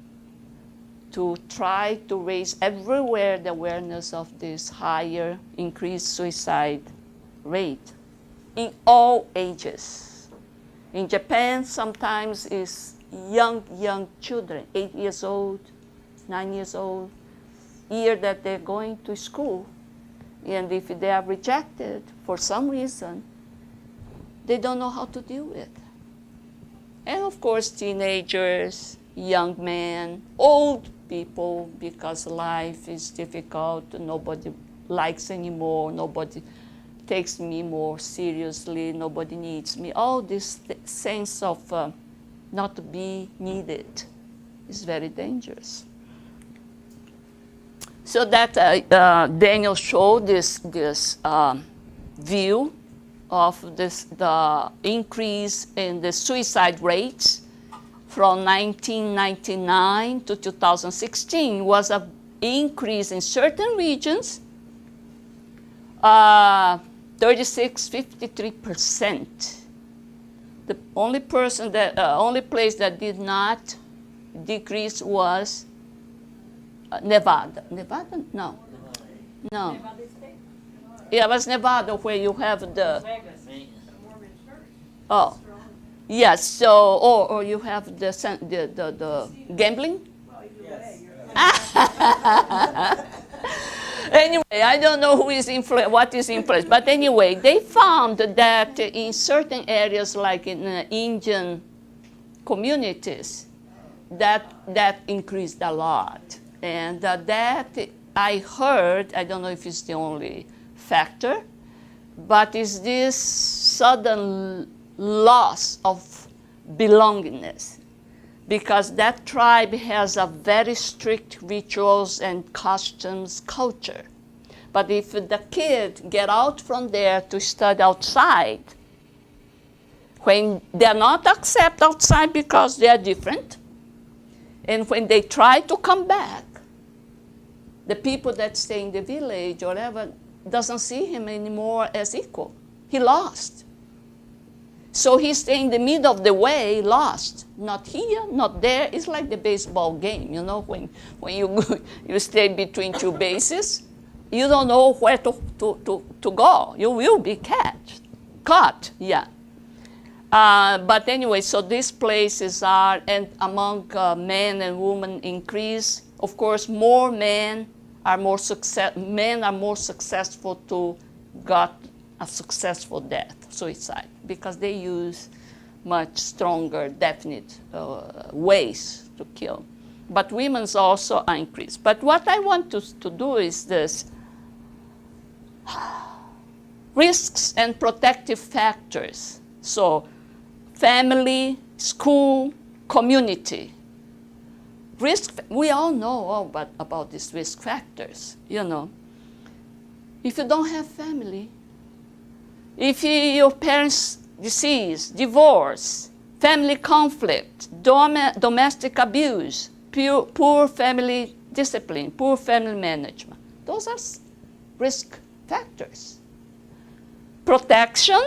S1: to try to raise everywhere the awareness of this higher increased suicide rate in all ages. In Japan, sometimes it's young children, 8 years old, 9 years old, year that they're going to school. And if they are rejected for some reason, they don't know how to deal with it. And of course, teenagers, young men, old people, because life is difficult, nobody likes anymore, nobody takes me more seriously, nobody needs me. All this sense of not to be needed is very dangerous. So that Daniel showed this view of the increase in the suicide rates from 1999 to 2016 was an increase in certain regions, 53%. The only place that did not decrease was Nevada. Nevada? No. Yeah, it was Nevada where you have the. Oh, yes. So, or you have the gambling. Anyway, I don't know what is influenced, but anyway, they found that in certain areas, like in Indian communities, that increased a lot. And that I heard, I don't know if it's the only factor, but is this sudden loss of belongingness. Because that tribe has a very strict rituals and customs culture. But if the kid get out from there to study outside, when they're not accepted outside because they are different, and when they try to come back, the people that stay in the village or whatever doesn't see him anymore as equal. He lost. So he stay in the middle of the way, lost. Not here, not there. It's like the baseball game, when you stay between two bases, you don't know where to go. You will be caught, yeah. But anyway, so these places are, and among men and women increase. Of course, more men are more successful to got a successful death, suicide, because they use much stronger, definite ways to kill. But women's also are increased. But what I want to do is this. Risks and protective factors. So family, school, community. We all know about these risk factors, you know. If you don't have family, if your parents deceased, divorce, family conflict, domestic abuse, poor family discipline, poor family management, those are risk factors. Protection,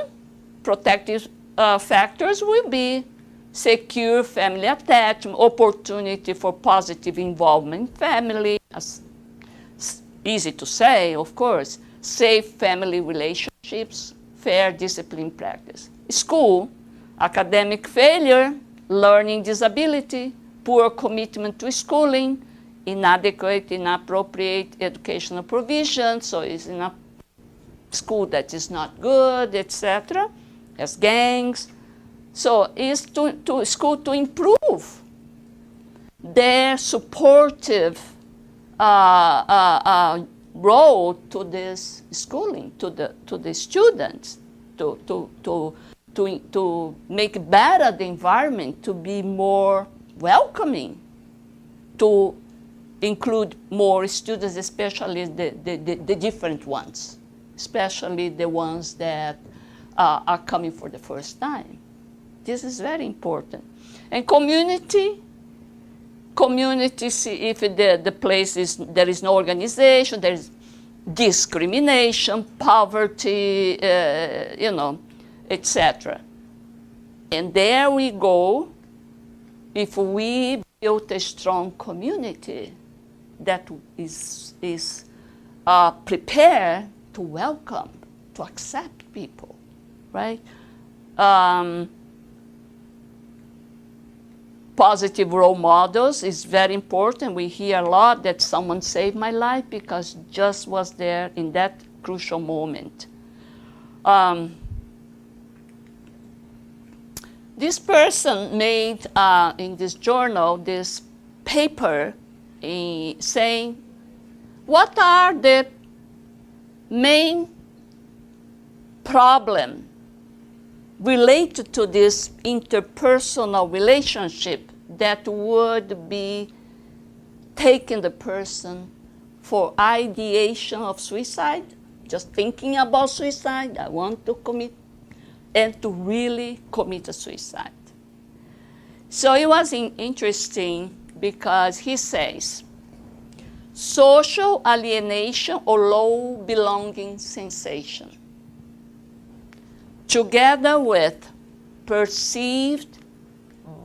S1: protective factors will be secure family attachment, opportunity for positive involvement in family, easy to say, of course, safe family relationships, fair discipline practice. School, academic failure, learning disability, poor commitment to schooling, inadequate, inappropriate educational provision, so it's in a school that is not good, etc., as gangs. So it's to school to improve their supportive role to this schooling, to the students, to make better the environment, to be more welcoming, to include more students, especially the different ones, especially the ones that are coming for the first time. This is very important. And community, see if the place is, there is no organization, there is discrimination, poverty, etc. And there we go, if we build a strong community that is prepared to welcome, to accept people, right? Positive role models is very important. We hear a lot that someone saved my life because just was there in that crucial moment. This person made in this journal this paper saying, what are the main problems related to this interpersonal relationship that would be taking the person for ideation of suicide, just thinking about suicide, I want to commit, and to really commit a suicide. So it was interesting because he says, social alienation or low belonging sensation, together with perceived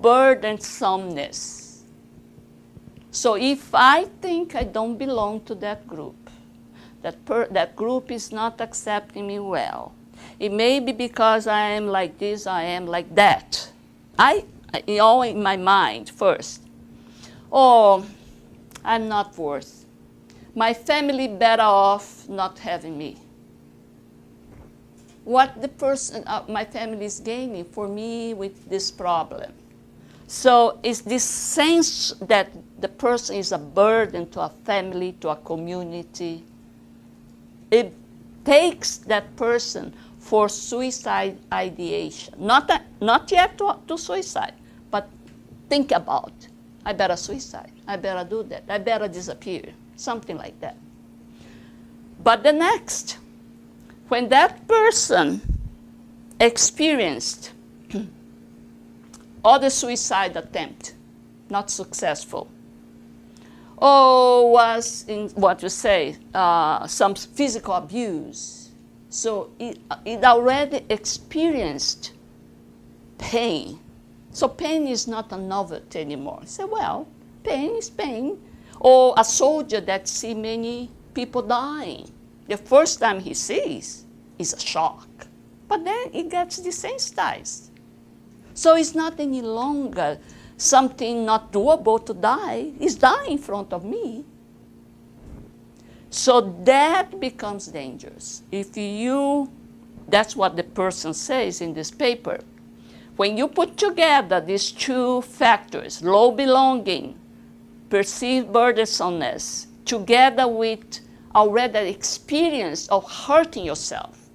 S1: burdensomeness. So if I think I don't belong to that group, that group is not accepting me well, it may be because I am like this, I am like that. All in my mind first. Oh, I'm not worth. My family better off not having me. What the person, my family is gaining for me with this problem. So it's this sense that the person is a burden to a family, to a community. It takes that person for suicide ideation. Not yet to suicide, but think about, I better suicide, I better do that, I better disappear, something like that. But the next, when that person experienced other suicide attempt, not successful, or was in what you say, some physical abuse, so it already experienced pain. So pain is not a novelty anymore. Say, well, pain is pain. Or a soldier that sees many people dying. The first time he sees is a shock, but then he gets desensitized. So it's not any longer something not doable to die. He's dying in front of me. So that becomes dangerous. That's what the person says in this paper. when you put together these two factors, low belonging, perceived burdensomeness, together with already experience of hurting yourself,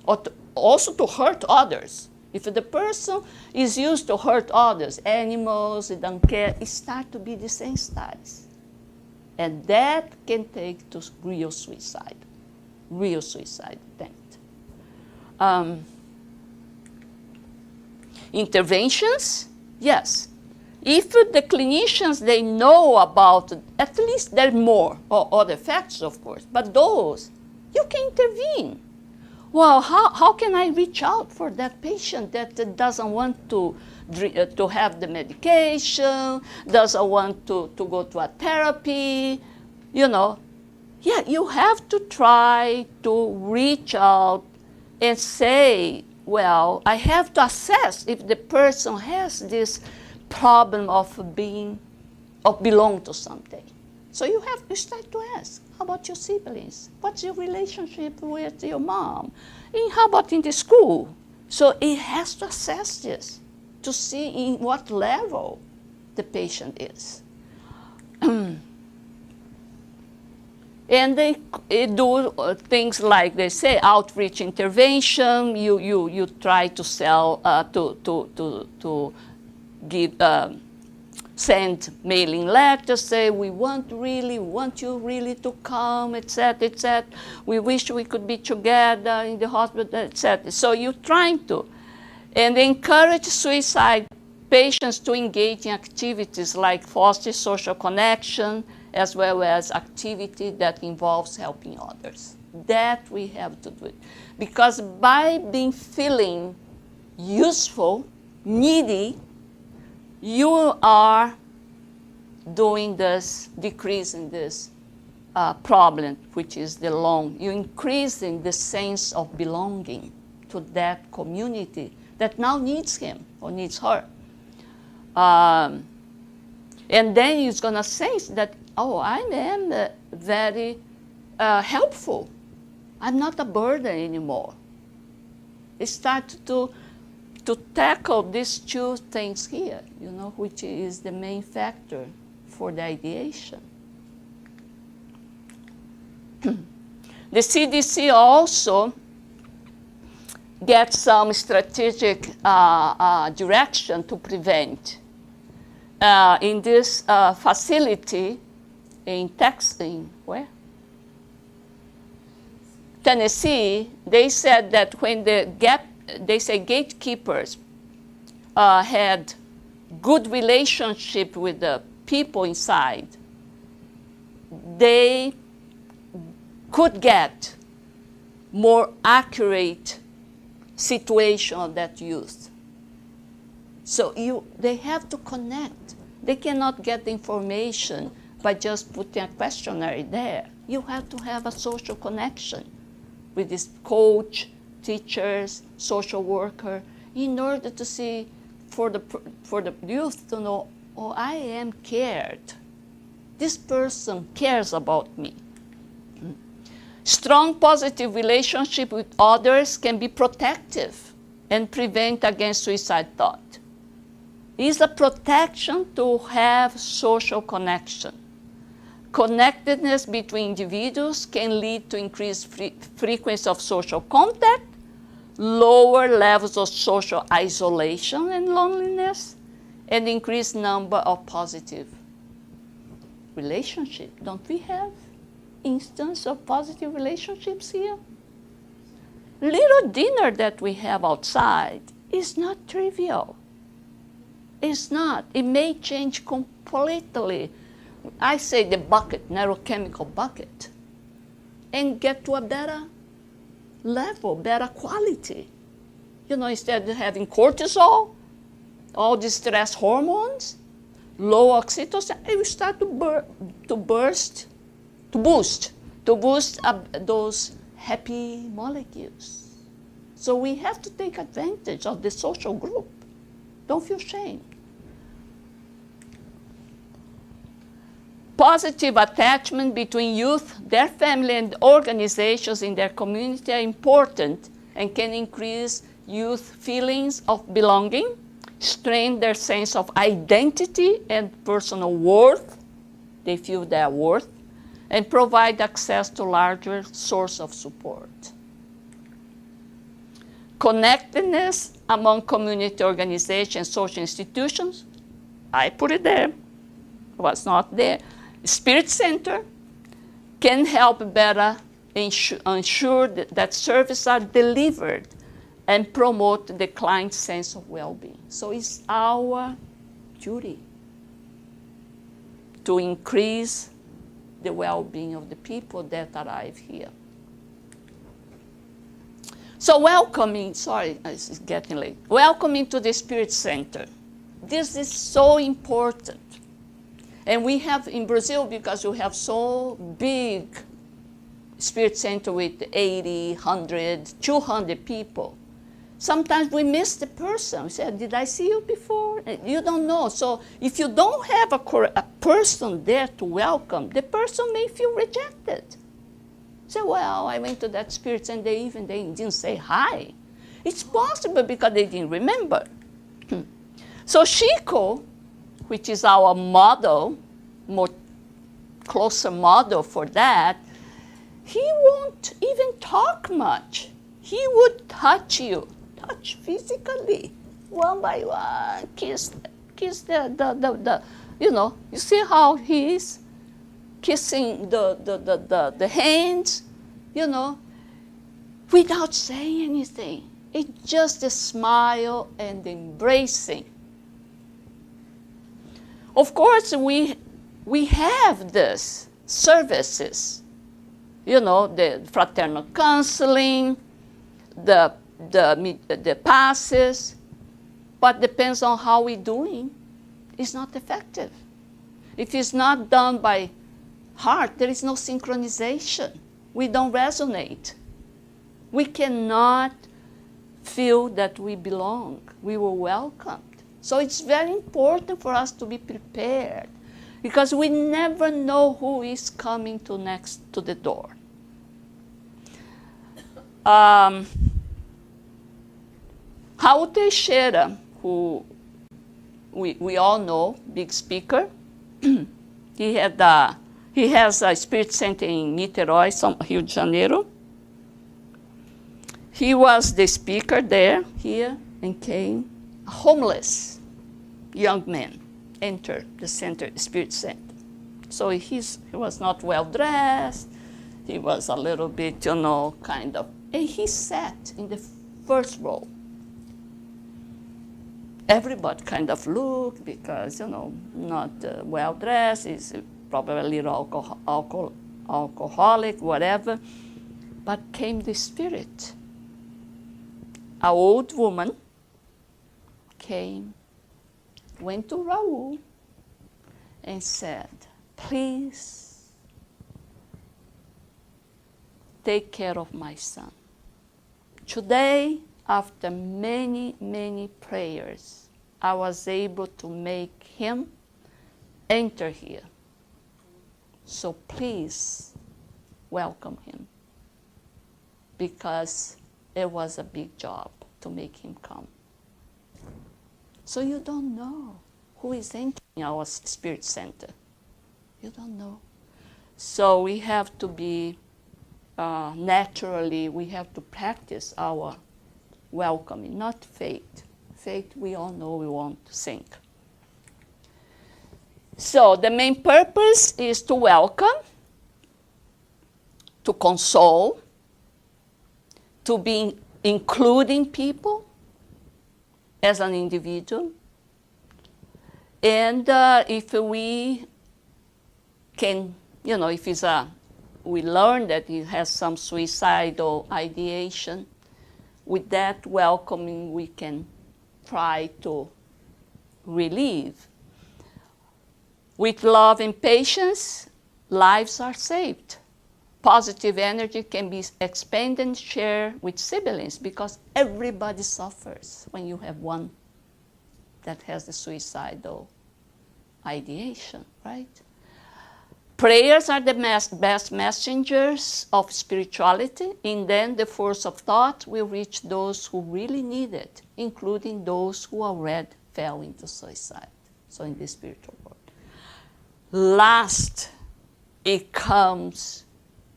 S1: or also to hurt others. If the person is used to hurt others, animals, they don't care, it starts to be desensitized. And that can take to real suicide attempt. Interventions, yes. If the clinicians, they know about, at least there are more, or other factors, of course, but those, you can intervene. Well, how can I reach out for that patient that doesn't want to have the medication, doesn't want to go to a therapy, you know? Yeah, you have to try to reach out and say, well, I have to assess if the person has this problem of belong to something. So you have to start to ask, how about your siblings? What's your relationship with your mom? And how about in the school? So it has to assess this to see in what level the patient is. And they do things like they say outreach intervention. You try to sell to give send mailing letters, say we want you really to come, etc., etc. We wish we could be together in the hospital, etc. So you're trying to, and encourage suicide patients to engage in activities like foster social connection, as well as activity that involves helping others. That we have to do it. Because by feeling useful, needy, you are doing this, decreasing this problem, which is the long. You're increasing the sense of belonging to that community that now needs him or needs her. And then he's going to sense that, oh, I am very helpful. I'm not a burden anymore. It starts to tackle these two things here, you know, which is the main factor for the ideation. The CDC also gets some strategic direction to prevent. In this facility in Texas, where? Tennessee, they said that when they say gatekeepers had good relationship with the people inside, they could get more accurate situation of that youth. So they have to connect. They cannot get the information by just putting a questionnaire there. You have to have a social connection with this coach, teachers, social worker, in order to see, for the youth to know, oh, I am cared. This person cares about me. Strong positive relationship with others can be protective and prevent against suicide thought. It's a protection to have social connection. Connectedness between individuals can lead to increased frequency of social contact, lower levels of social isolation and loneliness, and increased number of positive relationships. Don't we have instances of positive relationships here? Little dinner that we have outside is not trivial. It's not. It may change completely. I say the bucket, neurochemical bucket, and get to a better level, better quality. You know, instead of having cortisol, all these stress hormones, low oxytocin, it will start to boost those happy molecules. So we have to take advantage of the social group. Don't feel shame. Positive attachment between youth, their family, and organizations in their community are important and can increase youth feelings of belonging strengthen their sense of identity and personal worth. They feel their worth, and provide access to larger source of support. Connectedness among community organizations, social institutions, I put it there, was not there. Spirit Center can help better ensure that services are delivered and promote the client's sense of well-being. So it's our duty to increase the well-being of the people that arrive here. So welcoming, sorry, it's getting late. Welcoming to the Spirit Center. This is so important. And we have in Brazil, because we have so big Spirit Center with 80, 100, 200 people. Sometimes we miss the person. We say, did I see you before? You don't know. So if you don't have a person there to welcome, the person may feel rejected. Say, well, I went to that Spirit and they didn't say hi. It's possible because they didn't remember. So Chico, which is our model, more closer model for that, he won't even talk much. He would touch you, touch physically, one by one, kiss the you see how he is kissing the hands, without saying anything. It's just a smile and embracing. Of course, we have this services, the fraternal counseling, the passes, but depends on how we're doing. It's not effective. If it's not done by heart, there is no synchronization. We don't resonate. We cannot feel that we belong. We were welcomed. So it's very important for us to be prepared, because we never know who is coming next to the door. Raul Teixeira, who we all know, big speaker, he has a Spirit Center in Niterói, Rio de Janeiro. He was the speaker here, and came. A homeless young man entered the center, Spirit Center. So he was not well dressed. He was a little bit, kind of, and he sat in the first row. Everybody kind of looked because, not well dressed. He's probably a little alcoholic, whatever. But came the Spirit. An old woman came, went to Raul, and said, please take care of my son. Today, after many, many prayers, I was able to make him enter here. So please welcome him, because it was a big job to make him come. So you don't know who is entering our Spirit Center. You don't know. So we have to be, naturally, we have to practice our welcoming, not fate. Fate, we all know we won't sink. So the main purpose is to welcome, to console, to be including people as an individual. And if we can, if we learn that he has some suicidal ideation, with that welcoming we can try to relieve. With love and patience, lives are saved. Positive energy can be expanded and shared with siblings, because everybody suffers when you have one that has the suicidal ideation, right? Prayers are the best messengers of spirituality, and then the force of thought will reach those who really need it, including those who already fell into suicide. So in the spiritual world. Last, it comes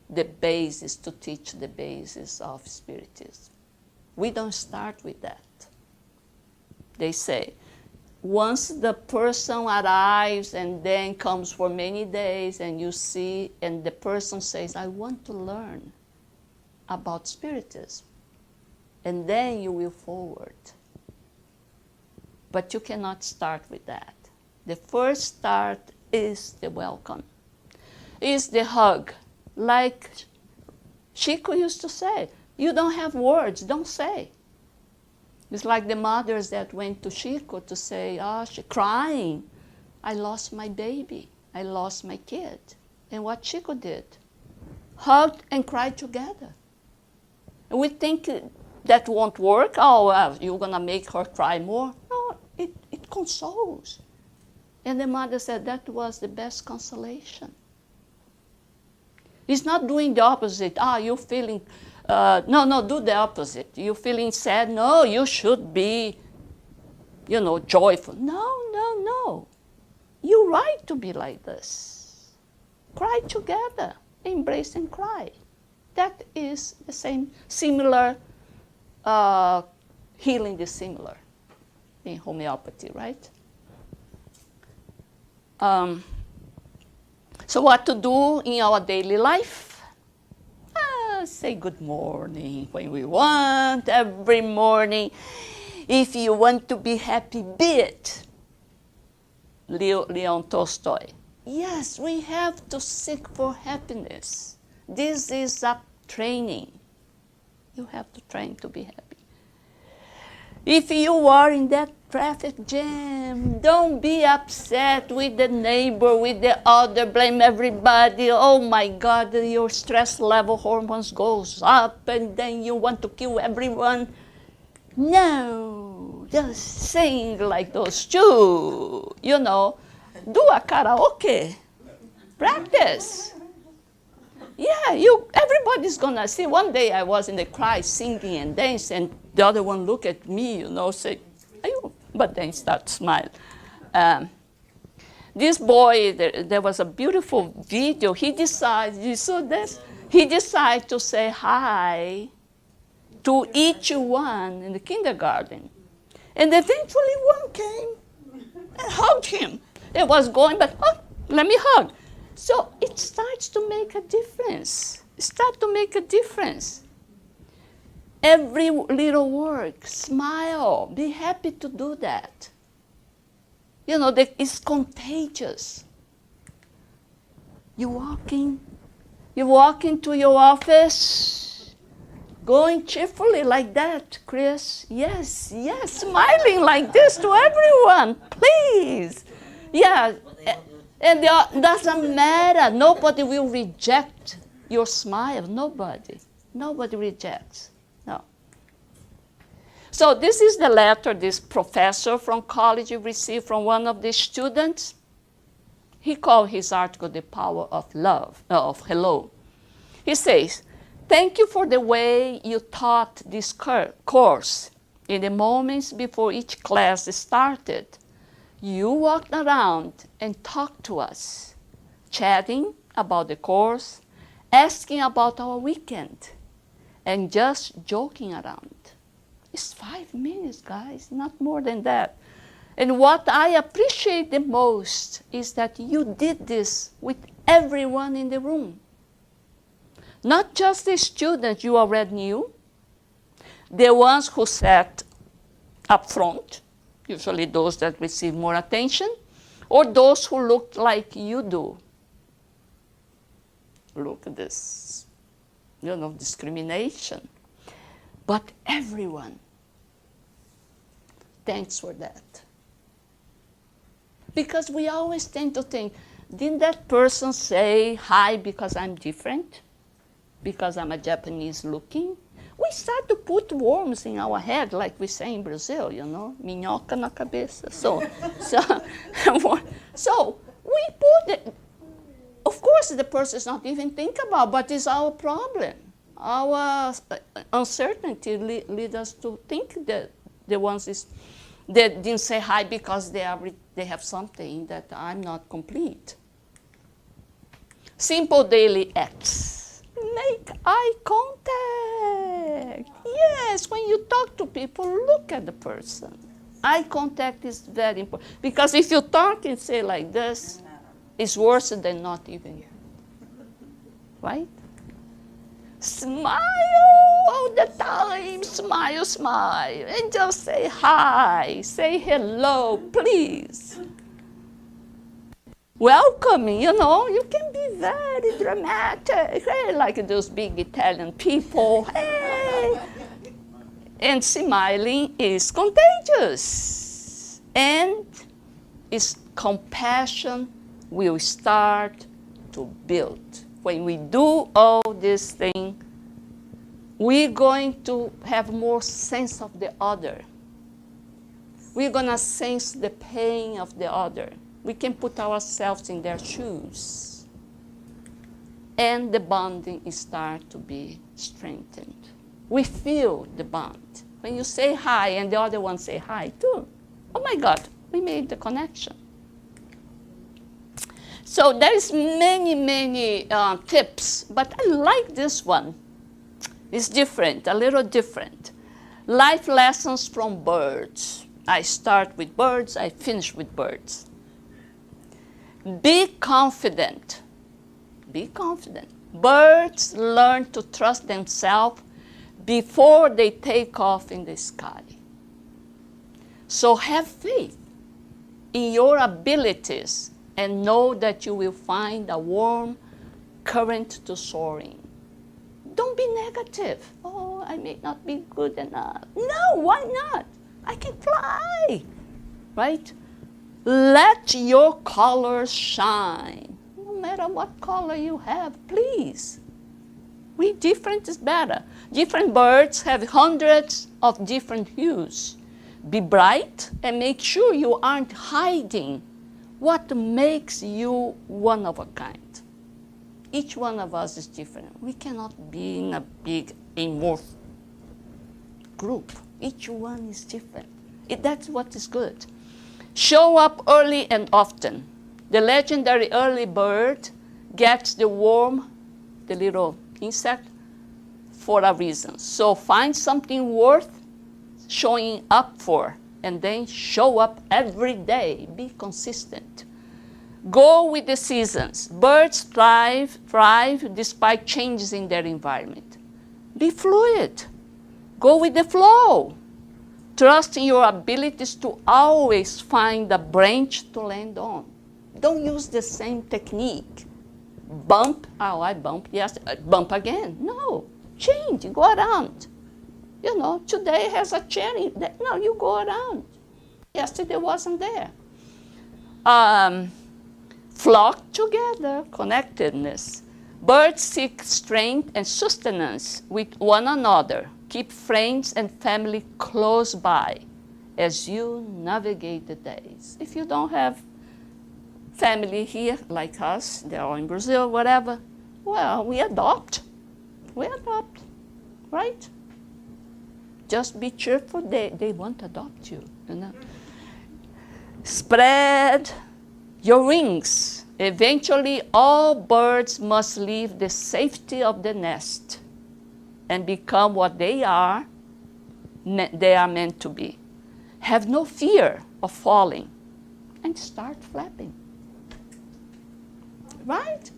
S1: the basis to teach the basis of Spiritism. We don't start with that. They say, once the person arrives and then comes for many days and you see, and the person says, I want to learn about Spiritism, and then you will forward. But you cannot start with that. The first start is the welcome, is the hug. Like Chico used to say, you don't have words, don't say. It's like the mothers that went to Chico to say, she crying, I lost my baby, I lost my kid. And what Chico did, hugged and cried together. And we think that won't work. You're gonna make her cry more. No, it consoles. And the mother said that was the best consolation. It's not doing the opposite. You're feeling, no, do the opposite. You're feeling sad. No, you should be, joyful. No. You're right to be like this. Cry together. Embrace and cry. That is the same, similar, healing is similar in homeopathy, right? So what to do in our daily life? Say good morning when we want, every morning. If you want to be happy, be it. Leon Tolstoy. Yes, we have to seek for happiness. This is a training. You have to train to be happy. If you are in that traffic jam, don't be upset with the neighbor, with the other, blame everybody. Oh my God, your stress level hormones goes up and then you want to kill everyone. No, just sing like those two, do a karaoke, practice. Yeah, everybody's gonna see. One day I was in the crowd singing and dancing, and the other one looked at me, say, are you? But then start smile. This boy, there was a beautiful video. He decided, you saw this? He decided to say hi to each one in the kindergarten. And eventually one came and hugged him. It was going, but let me hug. So it starts to make a difference. Every little work, smile, be happy to do that. It's contagious. You walk into your office, going cheerfully like that, Chris. Yes, smiling like this to everyone, please. Yeah. And it doesn't matter. Nobody will reject your smile. Nobody rejects. No. So this is the letter this professor from college received from one of the students. He called his article The Power of Love, of Hello. He says, thank you for the way you taught this course. In the moments before each class started, you walked around and talked to us, chatting about the course, asking about our weekend, and just joking around. It's 5 minutes, guys, not more than that. And what I appreciate the most is that you did this with everyone in the room. Not just the students you already knew, the ones who sat up front, usually those that receive more attention, or those who look like you do. Look at this, discrimination. But everyone, thanks for that. Because we always tend to think, didn't that person say hi because I'm different? Because I'm a Japanese looking? We start to put worms in our head, like we say in Brazil, minhoca na cabeça. So we put it. Of course, the person is not even thinking about, but it's our problem. Our uncertainty leads us to think that the ones is They didn't say hi because they have something that I'm not complete. Simple daily acts. Make eye contact. Yes, when you talk to people, look at the person. Eye contact is very important. Because if you talk and say like this, it's worse than not even. Right? Smile all the time. Smile, smile. And just say hi. Say hello, please. Welcoming, you can be very dramatic, hey, like those big Italian people. Hey. And smiling is contagious. And its compassion will start to build. When we do all these things, we're going to have more sense of the other. We're going to sense the pain of the other. We can put ourselves in their shoes. And the bonding starts to be strengthened. We feel the bond. When you say hi and the other one say hi too, oh my God, we made the connection. So there is many tips, but I like this one. It's different, a little different. Life lessons from birds. I start with birds, I finish with birds. Be confident. Be confident. Birds learn to trust themselves before they take off in the sky. So have faith in your abilities and know that you will find a warm current to soaring. Don't be negative. Oh, I may not be good enough. No, why not? I can fly, right? Let your colors shine. No matter what color you have, please. Different is better. Different birds have hundreds of different hues. Be bright and make sure you aren't hiding what makes you one of a kind. Each one of us is different. We cannot be in a big amorphous group. Each one is different. That's what is good. Show up early and often. The legendary early bird gets the worm, the little insect, for a reason. So find something worth showing up for, and then show up every day. Be consistent. Go with the seasons. Birds thrive despite changes in their environment. Be fluid. Go with the flow. Trust in your abilities to always find a branch to land on. Don't use the same technique. Bump, oh, I bumped, yes, bump again. No, change, go around. Today has a cherry. No, you go around. Yesterday wasn't there. Flock together, connectedness. Birds seek strength and sustenance with one another. Keep friends and family close by as you navigate the days. If you don't have family here, like us, they're all in Brazil, whatever, well, we adopt. We adopt, right? Just be cheerful. They want to adopt you, Spread your wings. Eventually, all birds must leave the safety of the nest and become what they are meant to be. Have no fear of falling and start flapping. Right?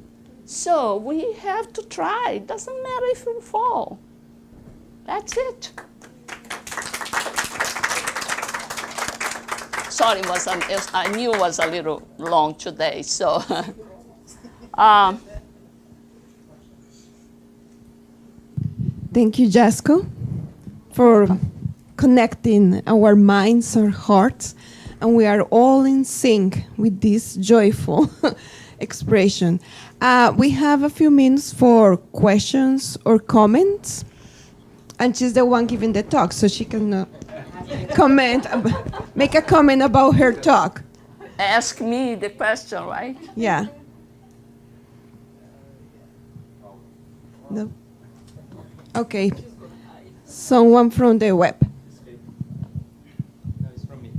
S1: So we have to try. It doesn't matter if you fall. That's it. Sorry, I knew it was a little long today, so.
S2: Thank you, Yasco, for connecting our minds, our hearts, and we are all in sync with this joyful expression. We have a few minutes for questions or comments, and she's the one giving the talk, so she can make a comment about her talk.
S1: Ask me the question, right?
S2: Yeah. No. Okay. Someone from the web.
S3: No, it's from me.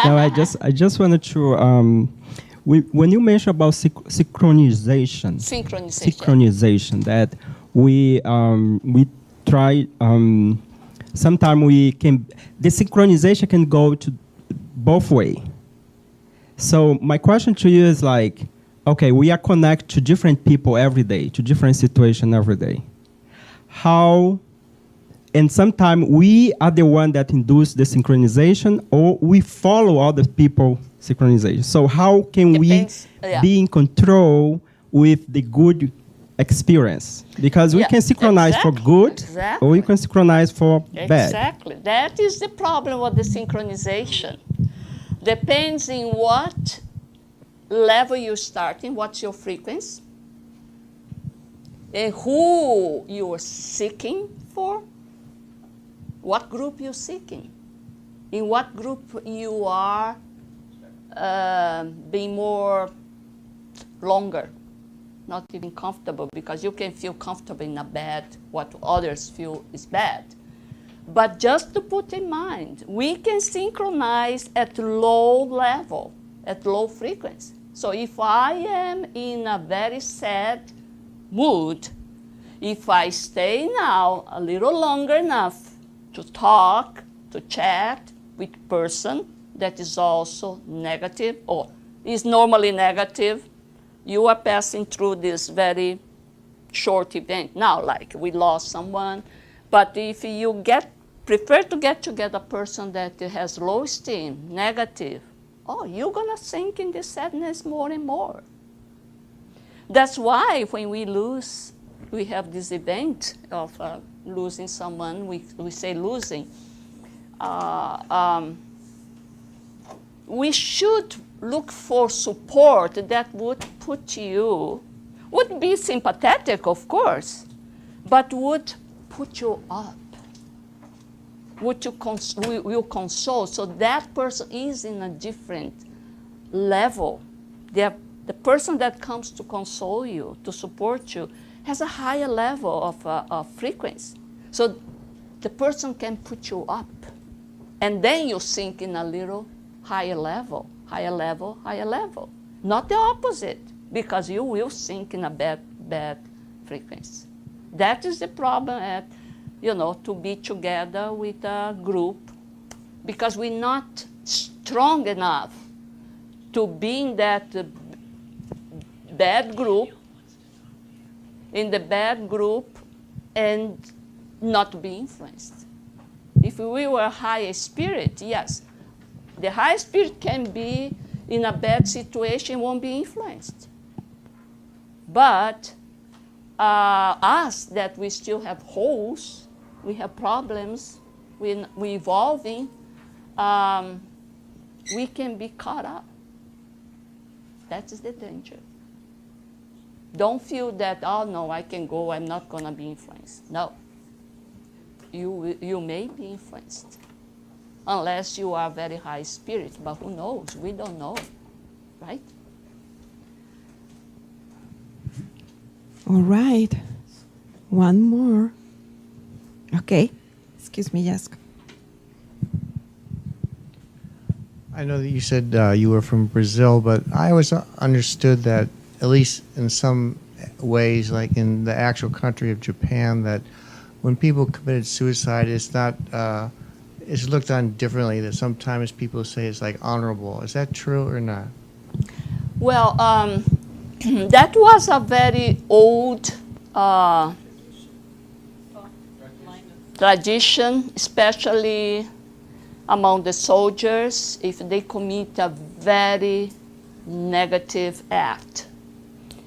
S3: No, I just wanted to. When you mention about synchronization, that we try. Sometimes the synchronization can go to both way. So my question to you is like, okay, we are connected to different people every day, to different situations every day. How? And sometimes we are the one that induce the synchronization, or we follow other people synchronization. So how can we be in control with the good experience? Because we can synchronize for good, or we can synchronize for bad.
S1: Exactly. That is the problem with the synchronization. Depends in what level you're starting, what's your frequency, and who you are seeking for. What group you're seeking? In what group you are being more longer, not even comfortable, because you can feel comfortable in a bad, what others feel is bad. But just to put in mind, we can synchronize at low level, at low frequency. So if I am in a very sad mood, if I stay now a little longer enough to talk, to chat with person that is also negative or is normally negative, you are passing through this very short event. Now, like we lost someone, but if you prefer to get together a person that has low esteem, negative, you're gonna sink in this sadness more and more. That's why when we lose, we have this event of losing someone, we say losing. We should look for support that would be sympathetic, of course, but would put you up, will console. So that person is in a different level. The person that comes to console you, to support you, has a higher level of frequency. So the person can put you up. And then you sink in a little higher level. Not the opposite, because you will sink in a bad frequency. That is the problem to be together with a group, because we're not strong enough to be in that bad group, and not be influenced. If we were a higher spirit, yes, the high spirit can be in a bad situation, won't be influenced. But us, that we still have holes, we have problems, we're evolving, we can be caught up. That is the danger. Don't feel that, no, I can go, I'm not going to be influenced. No. You may be influenced, unless you are very high spirit, but who knows? We don't know, right?
S2: All right. One more. Okay. Excuse me, Yasco.
S4: I know that you said you were from Brazil, but I always understood that, at least in some ways, like in the actual country of Japan, that when people committed suicide, it's not, it's looked on differently, that sometimes people say it's like honorable. Is that true or not?
S1: Well, that was a very old tradition, especially among the soldiers, if they commit a very negative act.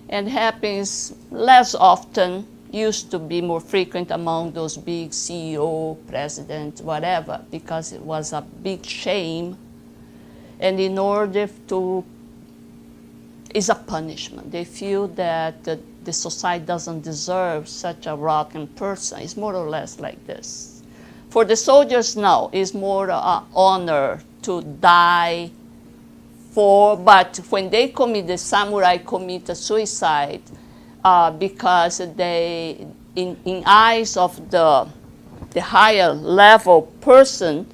S1: And happens less often, used to be more frequent among those big CEO, president, whatever, because it was a big shame. And in order to, it's a punishment. They feel that the society doesn't deserve such a rotten person. It's more or less like this. For the soldiers now, it's more honor to die for, but when they commit, the samurai commit a suicide, because they, in eyes of the higher level person,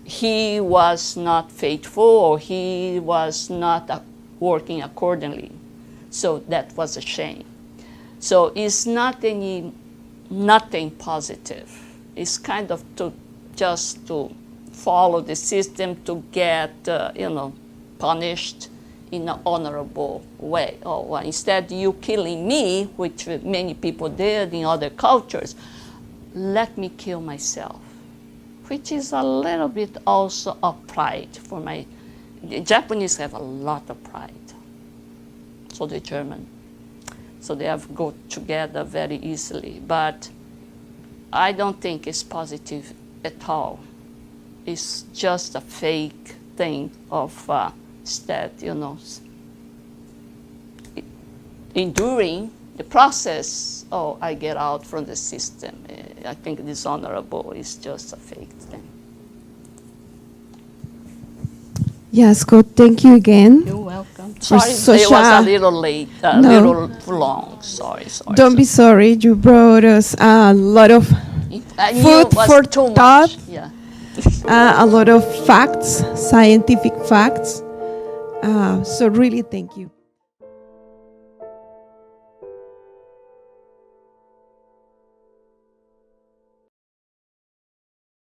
S1: he was not faithful or he was not working accordingly. So that was a shame. So it's nothing positive. It's kind of just to follow the system to get, punished in an honorable way. Or instead you killing me, which many people did in other cultures, let me kill myself, which is a little bit also of pride for the Japanese have a lot of pride. So the German. So they have go together very easily. But I don't think it's positive at all. It's just a fake thing of instead, enduring the process. Oh, I get out from the system. I think dishonorable is just a fake thing.
S2: Yasco, thank you again.
S1: You're welcome.
S2: For
S1: Sorry,
S2: such
S1: it was
S2: a-
S1: a little late, a
S2: No.
S1: little long. Sorry.
S2: Don't be sorry. You brought us a lot of
S1: I knew
S2: food
S1: it was
S2: for
S1: too
S2: thought.
S1: much. Yeah.
S2: a lot of facts, scientific facts. So really, thank you.